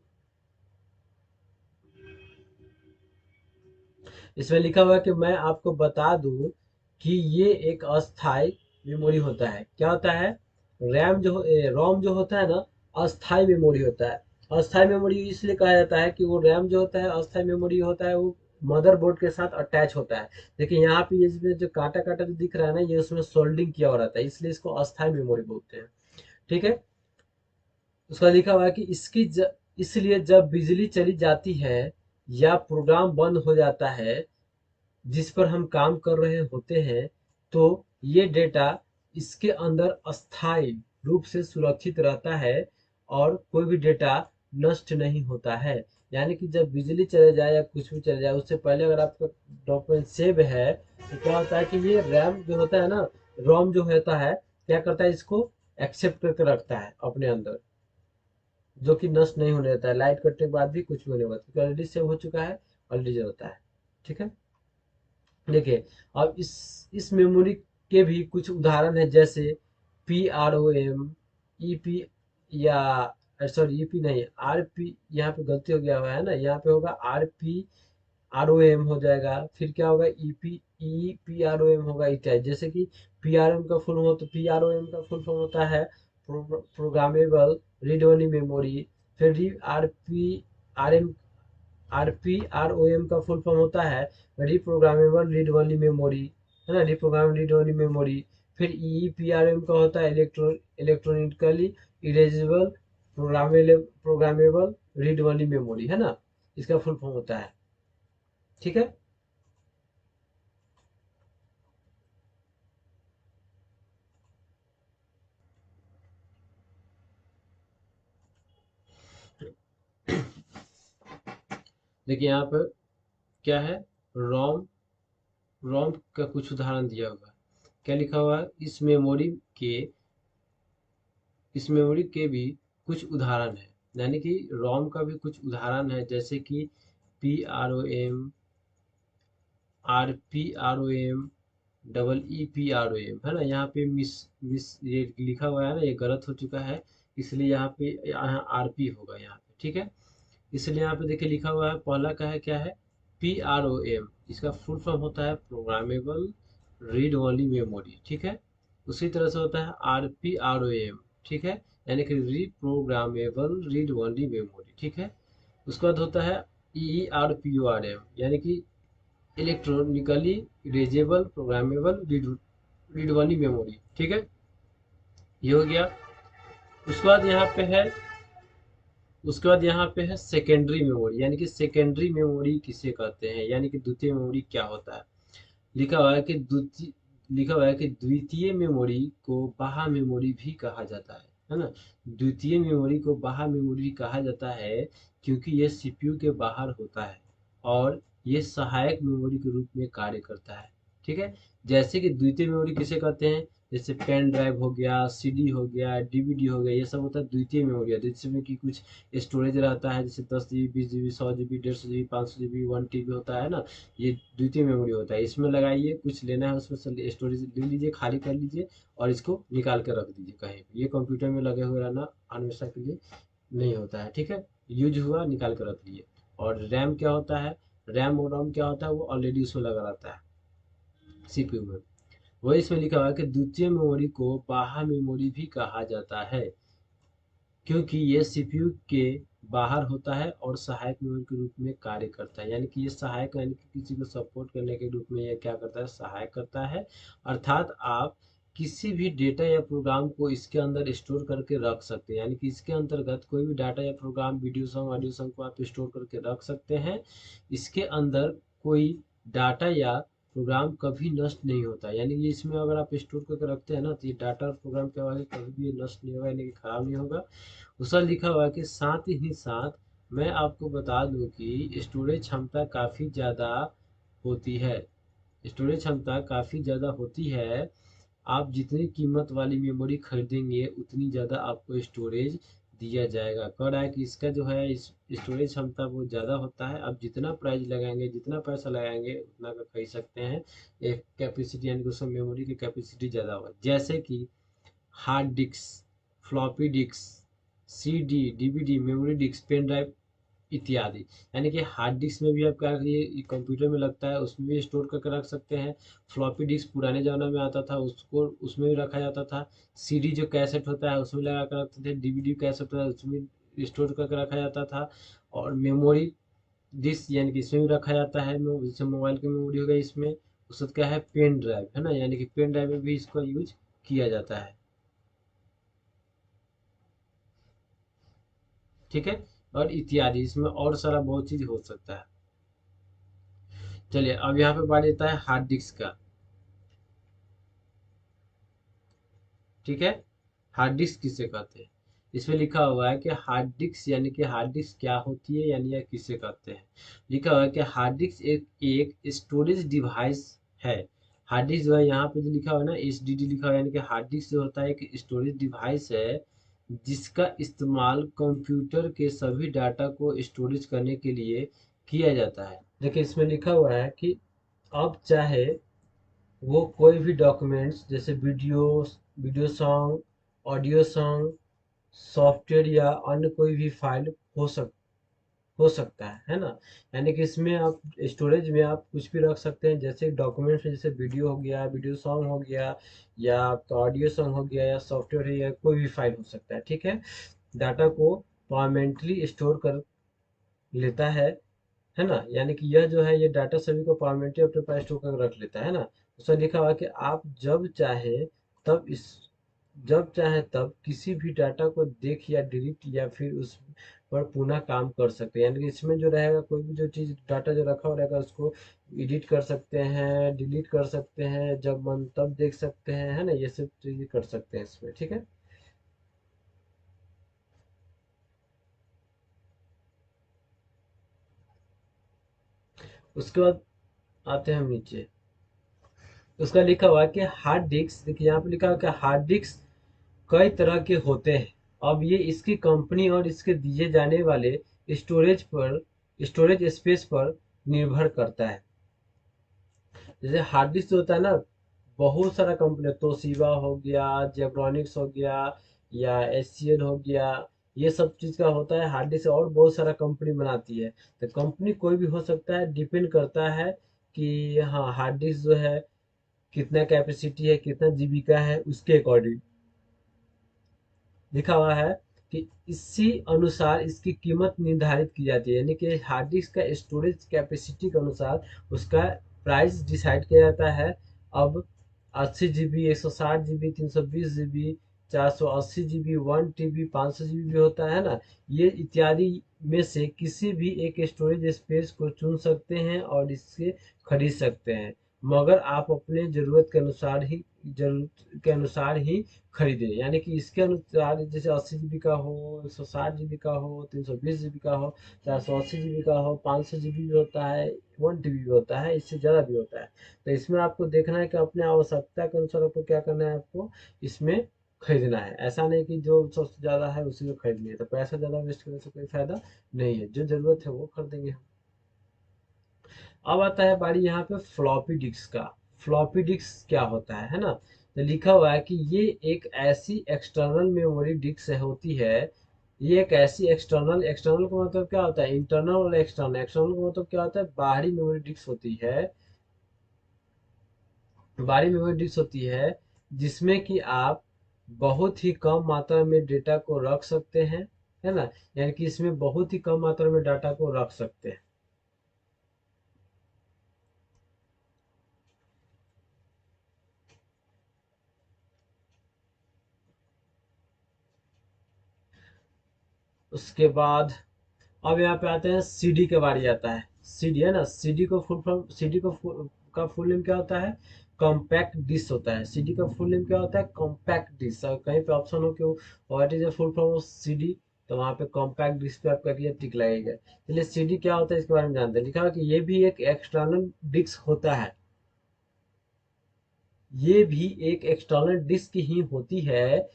इसमें लिखा हुआ है कि मैं आपको बता दूं कि ये एक अस्थाई मेमोरी होता है। क्या होता है, रोम जो होता है ना, अस्थाई मेमोरी होता है। अस्थाई मेमोरी इसलिए कहा जाता है कि वो रैम जो होता है, अस्थाई मेमोरी होता है, वो मदरबोर्ड के साथ अटैच होता है। देखिए यहाँ पे ये इसमें जो काटा काटा जो दिख रहा है ना, ये उसमें सोल्डिंग किया हुआ रहता है, इसलिए इसको अस्थाई मेमोरी बोलते हैं। ठीक है, उसका लिखा हुआ है कि इसलिए जब बिजली चली जाती है या प्रोग्राम बंद हो जाता है जिस पर हम काम कर रहे होते हैं, तो ये डेटा इसके अंदर अस्थायी रूप से सुरक्षित रहता है और कोई भी डेटा नष्ट नहीं होता है। यानी कि जब बिजली चले जाए या कुछ भी चले जाए, उससे पहले अगर आपका डॉक्यूमेंट सेव है, तो क्या होता है कि ये रैम जो होता है ना, रोम जो होता है, क्या करता है, इसको एक्सेप्ट करके रखता है अपने अंदर, जो कि नष्ट नहीं होने देता है। लाइट कटने के बाद भी कुछ भी होने वाला, क्योंकि ऑलरेडी सेव हो चुका है, ऑलरेडी जलता है। ठीक है, देखिए अब इस मेमोरी के भी कुछ उदाहरण है, जैसे PROM, EP, या सॉरी EP नहीं, RP, यहाँ पे गलती हो गया हुआ है ना, यहाँ पे होगा RPROM हो जाएगा। फिर क्या होगा, EPROM होगा, इत्यादि। जैसे कि PRM का फुल हो, तो PROM का फुल फॉर्म होता है प्रोग्रामेबल रीड ओनली मेमोरी। फिर RP RPROM का फुल फॉर्म होता है रिप्रोग्रामेबल रीड ओनली मेमोरी, है ना, रिप्रोग्रामेबल रीड ओनली मेमोरी। फिर EEPRM का होता है electronically erasable programmable read only memory, है ना, इसका फुल फॉर्म होता है। ठीक है, देखिए यहाँ पर क्या है, रोम रोम का कुछ उदाहरण दिया हुआ है। क्या लिखा हुआ है, इस मेमोरी के भी कुछ उदाहरण है। यानी कि रोम का भी कुछ उदाहरण है, जैसे कि PROM, RPROM, EEPROM, है ना। यहाँ पे मिस मिस ये लिखा हुआ है ना, ये गलत हो चुका है, इसलिए यहाँ RP होगा यहाँ पे। ठीक है, इसलिए यहाँ पे देखिए लिखा हुआ है, पहला का है क्या है, PROM, इसका फुल फॉर्म होता है प्रोग्रामेबल रीड ओनली मेमोरी। ठीक है, उसी तरह से होता है RPROM। ठीक है, यानी कि रिप्रोग्रामेबल रीड ओनली मेमोरी। ठीक है, उसके बाद होता है EERPORM, यानी कि electronically erasable programmable read only memory. ठीक है, ये हो गया। उसके बाद यहाँ पे है सेकेंडरी मेमोरी। यानी कि सेकेंडरी मेमोरी किसे कहते हैं, यानी कि द्वितीय मेमोरी क्या होता है। लिखा हुआ है कि द्वितीय मेमोरी को बाह्य मेमोरी भी कहा जाता है ना। द्वितीय मेमोरी को बाह्य मेमोरी भी कहा जाता है, क्योंकि ये CPU के बाहर होता है और ये सहायक मेमोरी के रूप में कार्य करता है। ठीक है, जैसे कि द्वितीय मेमोरी किसे कहते हैं, जैसे पेन ड्राइव हो गया, CD हो गया, DVD हो गया, ये सब होता है द्वितीय मेमोरी है, जिसमें कि कुछ स्टोरेज रहता है, जैसे 10 GB, 20 GB, 100 GB, 150 GB, 500 GB, 1 TB होता है ना। ये द्वितीय मेमोरी होता है, इसमें लगाइए, कुछ लेना है उसमें से स्टोरेज ले लीजिए, खाली कर लीजिए और इसको निकाल कर रख दीजिए कहीं भी। ये कंप्यूटर में लगे हुए रहना हमेशा के लिए नहीं होता है। ठीक है, यूज हुआ निकाल कर रख लिए। और रैम क्या होता है, रैम और रोम क्या होता है, वो ऑलरेडी उसमें लगा रहता है CPU में। वही इसमें लिखा हुआ है कि द्वितीय मेमोरी को बाह्य मेमोरी भी कहा जाता है, क्योंकि ये CPU के बाहर होता है और सहायक मेमोरी के रूप में कार्य करता है। यानी कि ये सहायक, यानी कि किसी को सपोर्ट करने के रूप में ये क्या करता है, सहायक करता है। अर्थात आप किसी भी डेटा या प्रोग्राम को इसके अंदर स्टोर करके रख सकते हैं। यानी कि इसके अंतर्गत कोई भी डाटा या program, video song, audio song को आप स्टोर करके रख सकते हैं। इसके अंदर कोई डाटा या प्रोग्राम कभी नष्ट नहीं होता। यानी कि इसमें अगर आप स्टोर करके रखते हैं ना, तो ये डाटा और प्रोग्राम क्या होगा, कभी भी ये नष्ट नहीं होगा, यानी कि खराब नहीं होगा। उसका लिखा हुआ है कि साथ ही साथ मैं आपको बता दूं कि स्टोरेज क्षमता काफ़ी ज़्यादा होती है। स्टोरेज क्षमता काफ़ी ज़्यादा होती है। आप जितनी कीमत वाली मेमोरी खरीदेंगे उतनी ज़्यादा आपको स्टोरेज दिया जाएगा। कह रहा है कि इसका जो है इस स्टोरेज क्षमता बहुत ज़्यादा होता है। आप जितना प्राइस लगाएंगे, जितना पैसा लगाएंगे, उतना का खरीद सकते हैं। एक कैपेसिटी, यानी कि उसमें मेमोरी की कैपेसिटी ज़्यादा होगा। जैसे कि hard disk, floppy disk, CD, DVD, memory disk, pen drive इत्यादि। यानी कि हार्ड डिस्क में भी आप क्या, ये कंप्यूटर में लगता है, उसमें भी स्टोर करके रख सकते हैं। फ्लॉपी डिस्क पुराने ज़माने में आता था, उसको उसमें भी रखा जाता था। सीडी जो कैसेट होता है उसमें लगा कर रखते थे। डीवीडी कैसेट होता है उसमें स्टोर करके रखा जाता था। और मेमोरी डिस्क यानी कि इसमें भी रखा जाता है। जैसे मोबाइल की मेमोरी हो गई, इसमें उसका क्या है, पेन ड्राइव है ना, यानी कि पेन ड्राइव में भी इसका यूज किया जाता है। ठीक है। और इत्यादि, इसमें और सारा बहुत चीज हो सकता है। चलिए अब यहाँ पे बात आता है हार्ड डिस्क का। ठीक है। हार्ड डिस्क किसे कहते हैं, इसमें लिखा हुआ है कि हार्ड डिस्क, यानी कि हार्ड डिस्क क्या होती है, यानी यह किसे कहते हैं। लिखा हुआ है कि हार्ड डिस्क एक स्टोरेज डिवाइस है। हार्ड डिस्क जो है, यहाँ पे जो लिखा हुआ है ना, एचडीडी लिखा हुआ है, यानी कि हार्ड डिस्क जो होता है एक स्टोरेज डिवाइस है जिसका इस्तेमाल कंप्यूटर के सभी डाटा को स्टोरेज करने के लिए किया जाता है। देखिए इसमें लिखा हुआ है कि अब चाहे वो कोई भी डॉक्यूमेंट्स, जैसे video video song, audio song, software या अन्य कोई भी फाइल हो सकता है ना। यानी कि इसमें आप स्टोरेज में आप कुछ भी रख सकते हैं। जैसे डॉक्यूमेंट्स में जैसे वीडियो हो गया, वीडियो सॉन्ग हो गया, या आपका ऑडियो सॉन्ग हो गया, या सॉफ्टवेयर है, या कोई भी फाइल हो सकता है। ठीक है। डाटा को परमानेंटली स्टोर कर लेता है ना। यानी कि यह जो है, ये डाटा सभी को परमानेंटली अपने पास स्टोर कर रख लेता है ना। उसमें लिखा हुआ है कि आप जब चाहे तब किसी भी डाटा को देख या डिलीट या फिर उस पर पुनः काम कर सकते हैं। यानी कि इसमें जो रहेगा, कोई भी जो चीज़ डाटा जो रखा हुआ रहेगा उसको एडिट कर सकते हैं, डिलीट कर सकते हैं, जब मन तब देख सकते हैं, है ना। ये सब चीज़ें कर सकते हैं इसमें। ठीक है। उसके बाद आते हैं हम नीचे। उसका लिखा हुआ है कि हार्ड डिस्क, देखिए यहाँ पे लिखा हुआ है कि हार्ड डिस्क कई तरह के होते हैं। अब ये इसकी कंपनी और इसके दिए जाने वाले स्टोरेज स्पेस पर निर्भर करता है। जैसे हार्ड डिस्क होता है ना, बहुत सारा कंपनी, तोशिबा हो गया, जेब्रॉनिक्स हो गया, या एचसीएल हो गया, ये सब चीज़ का होता है हार्ड डिस्क। और बहुत सारा कंपनी बनाती है। तो कंपनी कोई भी हो सकता है, डिपेंड करता है कि हाँ हार्ड डिस्क जो है कितना कैपेसिटी है, कितना जीबी का है, उसके अकॉर्डिंग लिखा हुआ है कि इसी अनुसार इसकी कीमत निर्धारित की जाती है। यानी कि हार्ड डिस्क का स्टोरेज कैपेसिटी के अनुसार उसका प्राइस डिसाइड किया जाता है। अब 80 GB, 160 GB, 320 GB, 480 GB, 1 TB, 500 GB भी होता है ना। ये इत्यादि में से किसी भी एक स्टोरेज स्पेस को चुन सकते हैं और इससे खरीद सकते हैं। मगर आप अपने ज़रूरत के अनुसार ही खरीदें। यानी कि इसके अनुसार, जैसे 80 GB का हो, 160 GB का हो, 320 GB का हो, 480 GB का हो, 500 GB भी होता है, 1 TB भी होता है, इससे ज़्यादा भी होता है। तो इसमें आपको देखना है कि अपने आवश्यकता के अनुसार आपको क्या करना है, आपको इसमें खरीदना है। ऐसा नहीं कि जो सबसे ज़्यादा है उसी को खरीद लिया, तो पैसा ज़्यादा वेस्ट करने से कोई फायदा नहीं है। जो ज़रूरत है वो खरीदेंगे हम। अब आता है बारी यहाँ पे फ्लॉपी डिस्क का। फ्लॉपी डिस्क क्या होता है ना। तो लिखा हुआ है कि ये एक ऐसी एक्सटर्नल मेमोरी डिस्क होती है। ये एक ऐसी एक्सटर्नल एक्सटर्नल का मतलब क्या होता है, इंटरनल और एक्सटर्नल। एक्सटर्नल का मतलब क्या होता है, बाहरी मेमोरी डिस्क होती है। बाहरी मेमोरी डिस्क होती है जिसमें कि आप बहुत ही कम मात्रा में डेटा को रख सकते हैं। है ना, यानी कि इसमें बहुत ही कम मात्रा में डाटा को रख सकते हैं। उसके बाद अब यहाँ पे आते हैं सीडी के बारे में आता है। सीडी है ना, सीडी को फुल फॉर्म, सीडी को का फुल नेम क्या होता है, कॉम्पैक्ट डिस्क होता है। सीडी का फुल नेम क्या होता है, कॉम्पैक्ट डिस्क। और कहीं पे ऑप्शन हो कि what is the full form of CD, तो वहाँ पे कॉम्पैक्ट डिस्क पे आपका ये टिक लगेगा। चलिए सीडी क्या होता है इसके बारे में जानते हैं। लिखा हुआ कि ये भी एक एक्सटर्नल डिस्क होता है, ये भी एक एक्सटर्नल डिस्क ही होती है।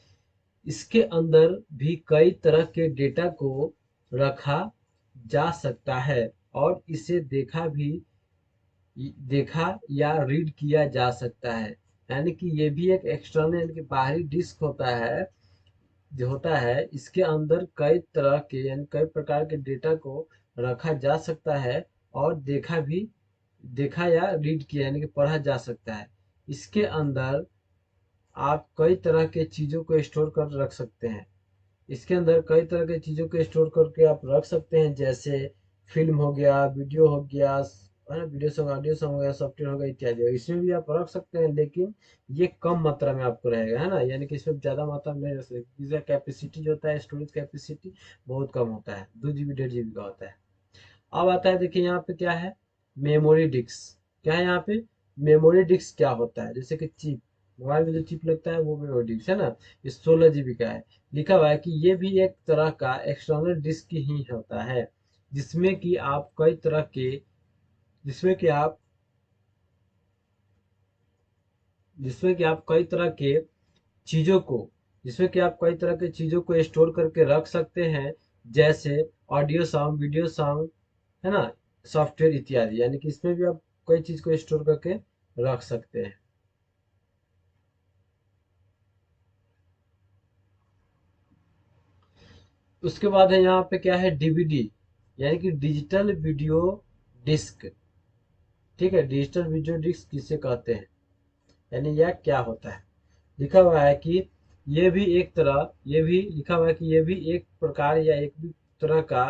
इसके अंदर भी कई तरह के डेटा को रखा जा सकता है और इसे देखा या रीड किया जा सकता है। यानी कि ये भी एक एक्सटर्नल यानी कि बाहरी डिस्क होता है, जो होता है इसके अंदर कई तरह के यानी कई प्रकार के डेटा को रखा जा सकता है और देखा या रीड किया यानी कि पढ़ा जा सकता है। इसके अंदर आप कई तरह के चीज़ों को स्टोर कर रख सकते हैं। इसके अंदर कई तरह की चीज़ों को स्टोर करके आप रख सकते हैं, जैसे फ़िल्म हो गया, वीडियो हो गया, है ना, वीडियो सॉन्ग, ऑडियो सॉन्ग हो गया, सॉफ्टवेयर हो गया इत्यादि। इसमें भी आप रख सकते हैं, लेकिन ये कम मात्रा में आपको रहेगा, है ना, यानी कि इसमें ज़्यादा मात्रा में नहीं रख सकते। इसका कैपेसिटी जो होता है, स्टोरेज कैपेसिटी बहुत कम होता है, 2 GB 1.5 GB का होता है। अब आता है, देखिए यहाँ पे क्या है, मेमोरी डिस्क। क्या है यहाँ पे, मेमोरी डिस्क क्या होता है, जैसे कि चिप, मोबाइल में जो चिप लगता है वो मेमोरी डिस्क है ना, ये 16 GB का है। लिखा हुआ है कि ये भी एक तरह का एक्सटर्नल डिस्क ही होता है, जिसमें कि आप कई तरह के जिसमें कि आप जिसमें कि आप कई तरह के चीजों को जिसमें कि आप कई तरह के चीजों को स्टोर करके रख सकते हैं, जैसे ऑडियो सॉन्ग, वीडियो सॉन्ग, है ना, सॉफ्टवेयर इत्यादि। यानी कि इसमें भी आप कई चीज को स्टोर करके रख सकते हैं। उसके बाद है यहाँ पे क्या है, डीवीडी, यानी कि डिजिटल वीडियो डिस्क। ठीक है, डिजिटल वीडियो डिस्क किसे कहते हैं, यानी यह क्या होता है। लिखा हुआ है कि ये भी लिखा हुआ है कि ये भी एक प्रकार या एक भी तरह का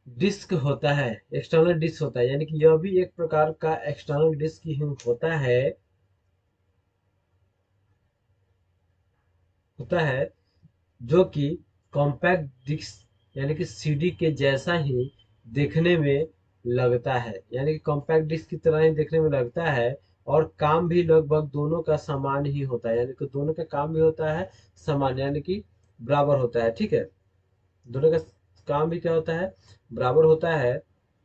डिस्क होता है, एक्सटर्नल डिस्क होता है। यानी कि यह भी एक प्रकार का एक्सटर्नल डिस्क ही होता है जो कि कॉम्पैक्ट डिस्क यानी कि सीडी के जैसा ही देखने में लगता है, यानी कि कॉम्पैक्ट डिस्क की तरह ही देखने में लगता है। और काम भी लगभग दोनों का समान ही होता है, यानी कि दोनों का काम भी होता है समान, यानी कि बराबर होता है। ठीक है, दोनों का काम भी क्या होता है, बराबर होता है।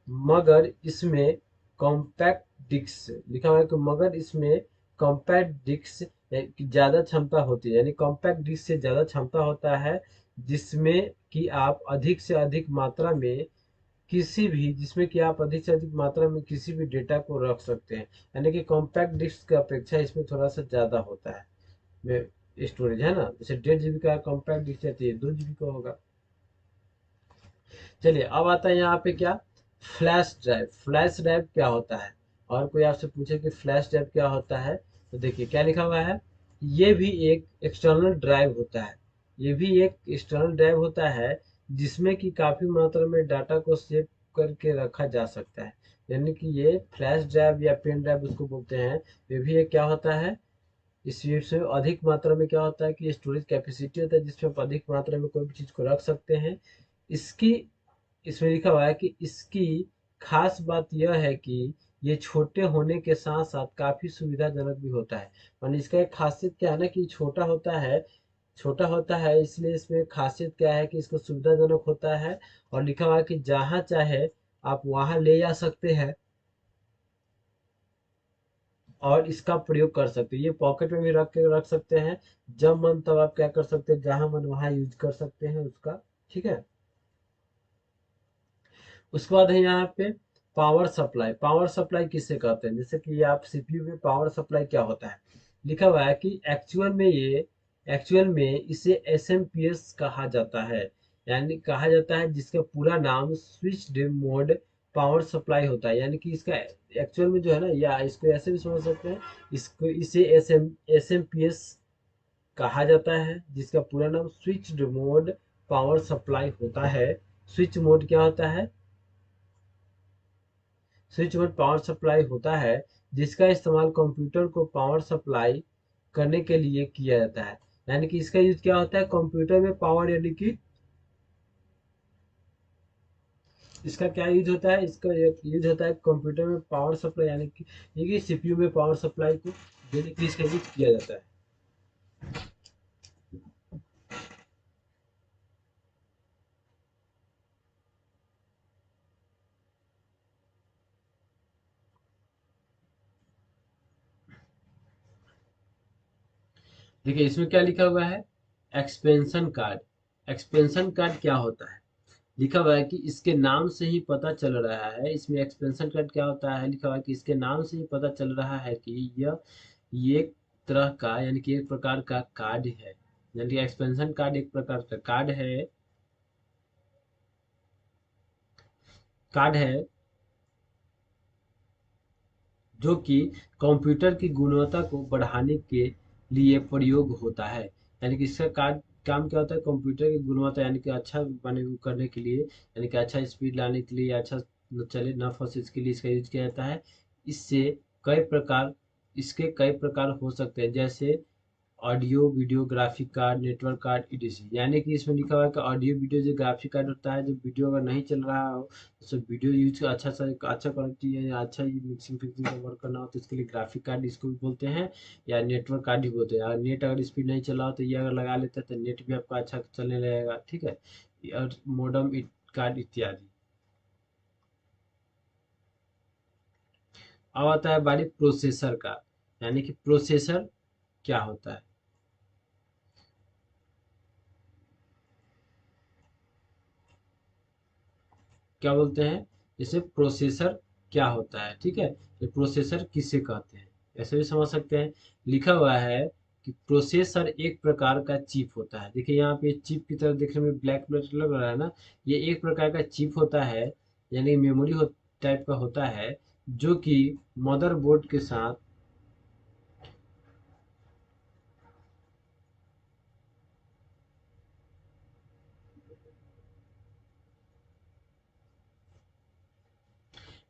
मगर इसमें कॉम्पैक्ट डिस्क लिखा हुआ है कि मगर इसमें कॉम्पैक्ट डिस्क की ज़्यादा क्षमता होती है, यानी कॉम्पैक्ट डिस्क से ज़्यादा क्षमता होता है, जिसमें कि आप अधिक से अधिक मात्रा में जिसमें कि आप अधिक से अधिक मात्रा में किसी भी डेटा को रख सकते हैं। यानी कि कॉम्पैक्ट डिस्क की अपेक्षा इसमें थोड़ा सा ज़्यादा होता है स्टोरेज, है ना, जैसे 1.5 GB का कॉम्पैक्ट डिस्क रहती है, 2 GB का होगा। चलिए अब आता है यहाँ पे क्या, फ्लैश ड्राइव। फ्लैश ड्राइव क्या होता है, और कोई आपसे पूछे कि फ्लैश ड्राइव क्या होता है, तो देखिए क्या लिखा हुआ है, ये भी एक एक्सटर्नल ड्राइव होता है। ये भी एक एक्सटर्नल ड्राइव होता है, जिसमें कि काफी मात्रा में डाटा को सेव करके रखा जा सकता है। यानी कि ये फ्लैश ड्राइव या पेन ड्राइव उसको बोलते हैं। ये भी एक क्या होता है, इसमें अधिक मात्रा में क्या होता है कि स्टोरेज कैपेसिटी होता है, जिसमें आप अधिक मात्रा में कोई भी चीज को रख सकते हैं। इसकी इसमें लिखा हुआ है कि इसकी खास बात यह है कि ये छोटे होने के साथ साथ काफी सुविधाजनक भी होता है। और इसका एक खासियत क्या है ना, कि छोटा होता है, इसलिए इसमें खासियत क्या है कि इसको सुविधाजनक होता है। और लिखा हुआ है कि जहाँ चाहे आप वहाँ ले जा सकते हैं और इसका प्रयोग कर सकते हैं। ये पॉकेट में भी रख के रख सकते हैं, जब मन तब आप क्या कर सकते हैं, जहां मन वहां यूज कर सकते हैं उसका। ठीक है, उसके बाद है यहाँ पे पावर सप्लाई। पावर सप्लाई किससे कहते हैं, जैसे कि आप सीपीयू में पावर सप्लाई क्या होता है, लिखा हुआ है कि एक्चुअल में इसे एसएमपीएस कहा जाता है। यानी कहा जाता है, जिसका पूरा नाम स्विच्ड मोड पावर सप्लाई होता है। यानी कि इसका एक्चुअल में जो है ना, या इसको ऐसे भी समझ सकते हैं, इसको इसे एसएमपीएस कहा जाता है, जिसका पूरा नाम स्विच्ड मोड पावर सप्लाई होता है। स्विच मोड क्या होता है? स्विच मोड पावर सप्लाई होता है जिसका इस्तेमाल कंप्यूटर को पावर सप्लाई करने के लिए किया जाता है। यानी कि इसका यूज क्या होता है कंप्यूटर में पावर, यानी कि इसका क्या यूज होता है, इसका यूज होता है कंप्यूटर में पावर सप्लाई, यानी कि ये सीपीयू में पावर सप्लाई को देने के लिए इसका यूज किया जाता है। देखिए इसमें क्या लिखा हुआ है, एक्सपेंशन कार्ड। एक्सपेंशन कार्ड क्या होता है, लिखा हुआ है कि इसके नाम से ही पता चल रहा है, इसमें एक्सपेंशन कार्ड क्या होता है, लिखा हुआ है कि इसके नाम से ही पता चल रहा है कि यह ये एक तरह का, यानी कि एक प्रकार का कार्ड है। यानी कि एक्सपेंशन कार्ड एक प्रकार का कार्ड है जो कि कंप्यूटर की गुणवत्ता को बढ़ाने के लिए प्रयोग होता है। यानी कि इसका कार्ड काम क्या होता है, कंप्यूटर की गुणवत्ता यानी कि अच्छा बने करने के लिए, यानी कि अच्छा स्पीड लाने के लिए, अच्छा चले न फंसे इसके लिए इसका यूज किया जाता है। इससे कई प्रकार इसके कई प्रकार हो सकते हैं, जैसे audio video graphic card, network card, etc. यानी कि इसमें लिखा हुआ है कि ऑडियो वीडियो जो ग्राफिक कार्ड होता है, जो वीडियो अगर नहीं चल रहा हो, तो वीडियो यूज अच्छा सा अच्छा क्वालिटी है या अच्छा मिक्सिंग फिक्सिंग का वर्क करना हो तो इसके लिए ग्राफिक कार्ड इसको भी बोलते हैं, या नेटवर्क कार्ड ही बोलते हैं। नेट अगर स्पीड नहीं चल रहा हो तो ये अगर लगा लेते हैं तो नेट भी आपका अच्छा चलने लगेगा, ठीक है। और मोडम कार्ड इत्यादि। अब आता है बारी प्रोसेसर का। यानी कि प्रोसेसर क्या होता है, क्या बोलते हैं इसे, प्रोसेसर क्या होता है, ठीक है। ये प्रोसेसर किसे कहते हैं, ऐसे भी समझ सकते हैं। लिखा हुआ है कि प्रोसेसर एक प्रकार का चिप होता है। देखिए यहाँ पे चिप की तरह देखने में ब्लैक ब्लैक लग रहा है ना, ये एक प्रकार का चिप होता है, यानी मेमोरी टाइप का होता है, जो कि मदरबोर्ड के साथ,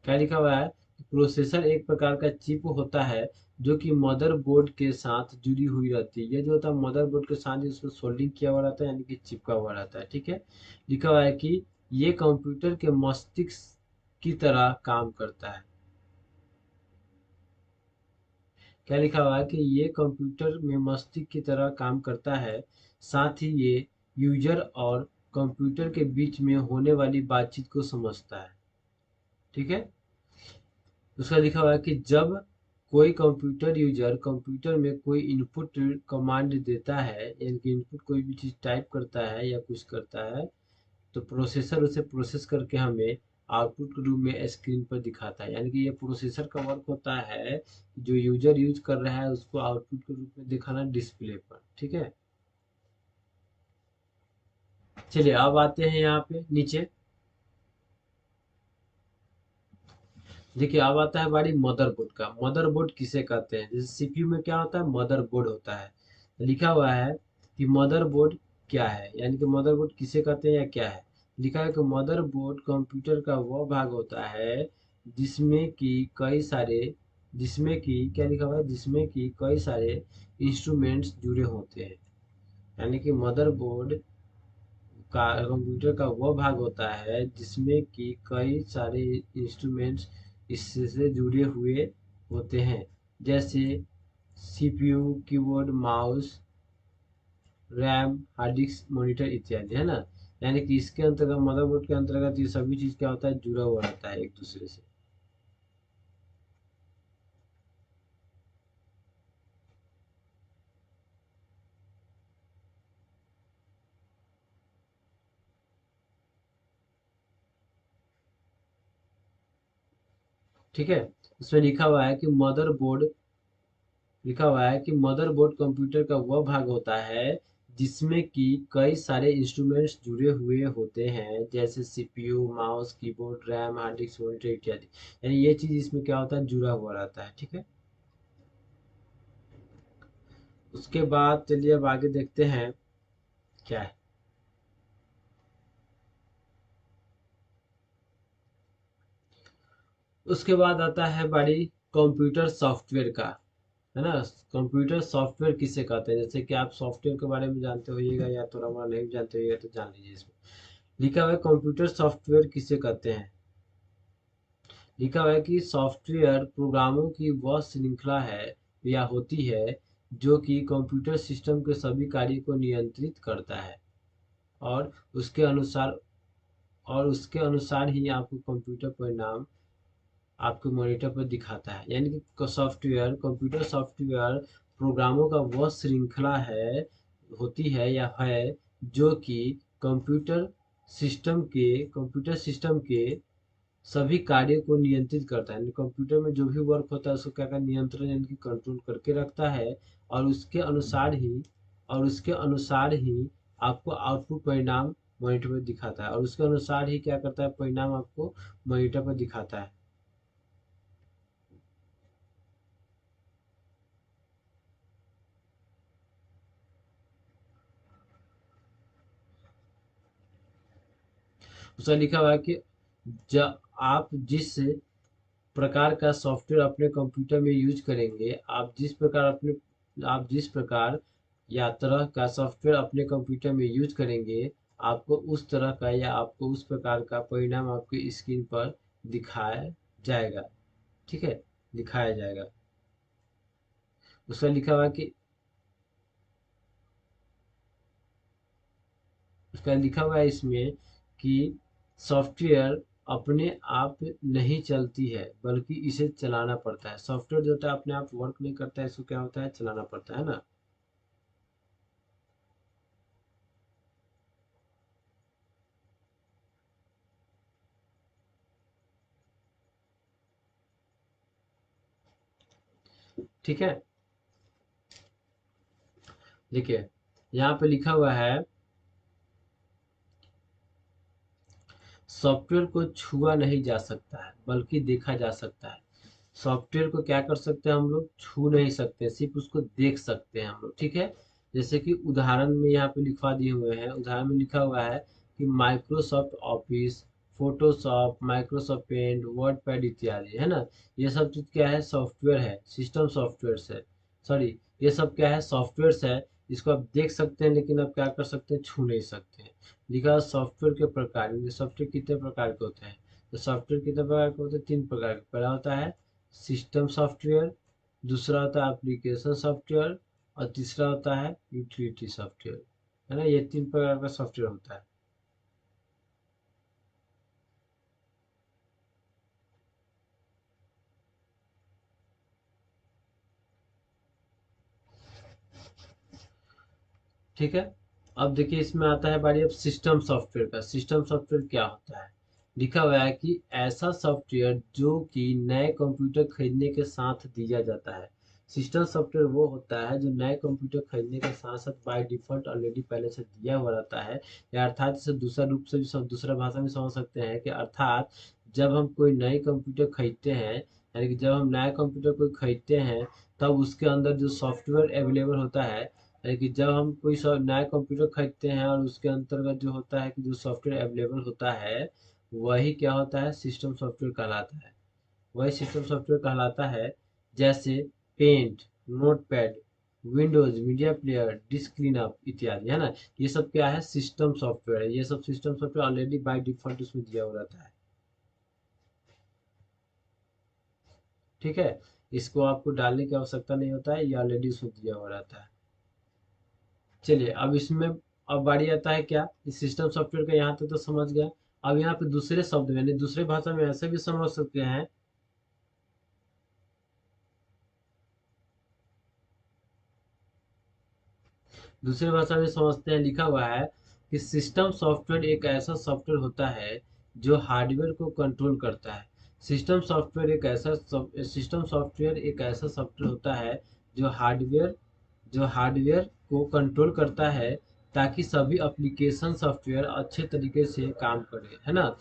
क्या लिखा हुआ है कि प्रोसेसर एक प्रकार का चिप होता है जो कि मदरबोर्ड के साथ जुड़ी हुई रहती है। ये जो होता है मदरबोर्ड के साथ इसको सोल्डिंग किया हुआ रहता है, यानी कि चिपका हुआ रहता है, ठीक है। लिखा हुआ है कि ये कंप्यूटर के मस्तिष्क की तरह काम करता है। क्या लिखा हुआ है कि ये कंप्यूटर में मस्तिष्क की तरह काम करता है, साथ ही ये यूजर और कंप्यूटर के बीच में होने वाली बातचीत को समझता है, ठीक है। उसका लिखा हुआ है कि जब कोई कंप्यूटर यूजर कंप्यूटर में कोई इनपुट कमांड देता है, यानी कि इनपुट कोई भी चीज़ टाइप करता है या कुछ करता है, तो प्रोसेसर उसे प्रोसेस करके हमें आउटपुट के रूप में स्क्रीन पर दिखाता है। यानी कि ये प्रोसेसर का वर्क होता है जो यूजर यूज कर रहा है उसको आउटपुट के रूप में दिखाना डिस्प्ले पर, ठीक है। चलिए अब आते हैं यहाँ पे नीचे। देखिए अब आता है बारी मदरबोर्ड का। मदरबोर्ड किसे कहते हैं, जैसे सीपीयू में क्या होता है, मदरबोर्ड होता है। लिखा हुआ है कि मदरबोर्ड क्या है, यानी कि मदरबोर्ड किसे कहते हैं या क्या है। लिखा है कि मदरबोर्ड कंप्यूटर का वह भाग होता है जिसमें कि कई सारे जिसमें कि क्या लिखा हुआ है, जिसमें कि कई सारे इंस्ट्रूमेंट्स जुड़े होते हैं। यानी कि मदरबोर्ड का कंप्यूटर का वह भाग होता है जिसमें कि कई सारे इंस्ट्रूमेंट्स इससे जुड़े हुए होते हैं, जैसे CPU, keyboard, mouse, RAM, hard disk, monitor इत्यादि, है ना। यानी कि इसके अंतर्गत मदरबोर्ड के अंतर्गत ये सभी चीज क्या होता है, जुड़ा हुआ रहता है एक दूसरे से, ठीक है। इसमें लिखा हुआ है कि मदरबोर्ड कंप्यूटर का वह भाग होता है जिसमें कि कई सारे इंस्ट्रूमेंट्स जुड़े हुए होते हैं, जैसे CPU, mouse, keyboard, RAM, hard disk, monitor इत्यादि। यानी ये चीज इसमें क्या होता है, जुड़ा हुआ रहता है, ठीक है। उसके बाद चलिए अब आगे देखते हैं क्या है। उसके बाद आता है बारी कंप्यूटर सॉफ्टवेयर का, है ना। कंप्यूटर सॉफ्टवेयर किसे कहते हैं, जैसे कि आप सॉफ्टवेयर के बारे में जानते होइएगा या थोड़ा मोड़ा नहीं जानते होइएगा तो जान लीजिए। इसमें लिखा हुआ है कंप्यूटर सॉफ्टवेयर किसे कहते हैं। लिखा हुआ है कि सॉफ्टवेयर प्रोग्रामों की वह श्रृंखला है या होती है जो कि कंप्यूटर सिस्टम के सभी कार्य को नियंत्रित करता है और उसके अनुसार ही आपको कंप्यूटर परिणाम आपके मॉनिटर पर दिखाता है। यानी कि सॉफ्टवेयर कंप्यूटर सॉफ्टवेयर प्रोग्रामों का वह श्रृंखला है होती है या है जो कि कंप्यूटर कंप्यूटर सिस्टम के सभी कार्य को नियंत्रित करता है। यानी कंप्यूटर में जो भी वर्क होता है उसको क्या क्या नियंत्रण यानी कि कंट्रोल करके रखता है और उसके अनुसार ही आपको आउटपुट परिणाम मॉनिटर पर दिखाता है और उसके अनुसार ही क्या करता है, परिणाम आपको मॉनिटर पर दिखाता है। उसका लिखा हुआ है कि जब आप जिस प्रकार का सॉफ्टवेयर अपने कंप्यूटर में यूज करेंगे, आप जिस प्रकार या तरह का सॉफ्टवेयर अपने कंप्यूटर में यूज करेंगे, आपको उस प्रकार का परिणाम आपकी स्क्रीन पर दिखाया जाएगा। ठीक है, दिखाया जाएगा। उसका लिखा हुआ है कि उसका लिखा हुआ है इसमें कि सॉफ्टवेयर अपने आप नहीं चलती है बल्कि इसे चलाना पड़ता है। सॉफ्टवेयर जो होता है अपने आप वर्क नहीं करता है, इसको क्या होता है, चलाना पड़ता है ना। ठीक है, देखिए यहाँ पे लिखा हुआ है सॉफ्टवेयर को छुआ नहीं जा सकता है बल्कि देखा जा सकता है। सॉफ्टवेयर को क्या कर सकते हैं हम लोग, छू नहीं सकते, सिर्फ उसको देख सकते हैं हम लोग। ठीक है, जैसे कि उदाहरण में यहाँ पे लिखवा दिए हुए हैं, उदाहरण में लिखा हुआ है कि Microsoft Office, Photoshop, Microsoft Paint, WordPad इत्यादि, है ना। ये सब चीज क्या है, सॉफ्टवेयर है, सिस्टम सॉफ्टवेयर है। सॉरी, ये सब क्या है, सॉफ्टवेयर है। इसको आप देख सकते हैं लेकिन आप क्या कर सकते हैं, छू नहीं सकते हैं। लिखा सॉफ्टवेयर के प्रकार, सॉफ्टवेयर कितने प्रकार के होते हैं, तो सॉफ्टवेयर कितने प्रकार के होते हैं, तीन प्रकार के। पहला होता है सिस्टम सॉफ्टवेयर, दूसरा होता है एप्लीकेशन सॉफ्टवेयर और तीसरा होता है यूटिलिटी सॉफ्टवेयर, है ना। ये तीन प्रकार का सॉफ्टवेयर होता है। ठीक है, अब देखिए इसमें आता है बारी अब सिस्टम सॉफ्टवेयर का। सिस्टम सॉफ्टवेयर क्या होता है, लिखा हुआ है कि ऐसा सॉफ्टवेयर जो कि नए कंप्यूटर खरीदने के साथ दिया जाता है। सिस्टम सॉफ्टवेयर वो होता है जो नए कंप्यूटर खरीदने के साथ साथ बाय डिफॉल्ट ऑलरेडी पहले से दिया हुआ रहता है, या अर्थात इसे दूसरा रूप से भी दूसरा भाषा में समझ सकते हैं कि अर्थात जब हम कोई नए कंप्यूटर खरीदते हैं, यानी कि जब हम नया कंप्यूटर कोई खरीदते हैं तब उसके अंदर जो सॉफ्टवेयर अवेलेबल होता है, है कि जब हम कोई नया कंप्यूटर खरीदते हैं और उसके अंतर्गत जो होता है कि जो सॉफ्टवेयर अवेलेबल होता है वही क्या होता है, सिस्टम सॉफ्टवेयर कहलाता है। वही सिस्टम सॉफ्टवेयर कहलाता है। जैसे Paint, Notepad, Windows Media Player, disk cleanup इत्यादि, है ना। ये सब क्या है, सिस्टम सॉफ्टवेयर है। ये सब system software already by default उसमें दिया हुआ रहता है। ठीक है, इसको आपको डालने की आवश्यकता नहीं होता है, ये ऑलरेडी उसमें दिया हुआ रहता है। चलिए अब इसमें अब बारी आता है क्या, इस सिस्टम सॉफ्टवेयर का यहाँ तक तो समझ गया। अब यहाँ पे दूसरे शब्द में यानी दूसरे भाषा में ऐसे भी समझ सकते हैं। दूसरे भाषा में समझते हैं, लिखा हुआ है कि सिस्टम सॉफ्टवेयर एक ऐसा सॉफ्टवेयर होता है जो हार्डवेयर को कंट्रोल करता है। सिस्टम सॉफ्टवेयर एक ऐसा सॉफ्टवेयर होता है जो हार्डवेयर को कंट्रोल करता है ताकि सभी एप्लीकेशन सॉफ्टवेयर अच्छे तरीके से काम करे, है ना।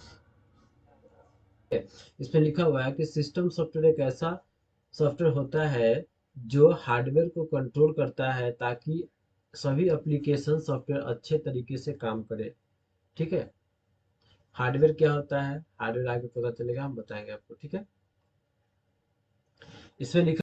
इसमें लिखा हुआ है कि सिस्टम सॉफ्टवेयर एक ऐसा सॉफ्टवेयर होता है जो हार्डवेयर को कंट्रोल करता है ताकि सभी एप्लीकेशन सॉफ्टवेयर अच्छे तरीके से काम करे। ठीक है, हार्डवेयर क्या होता है, हार्डवेयर आगे पता चलेगा, हम बताएंगे आपको। ठीक है, इसमें लिखा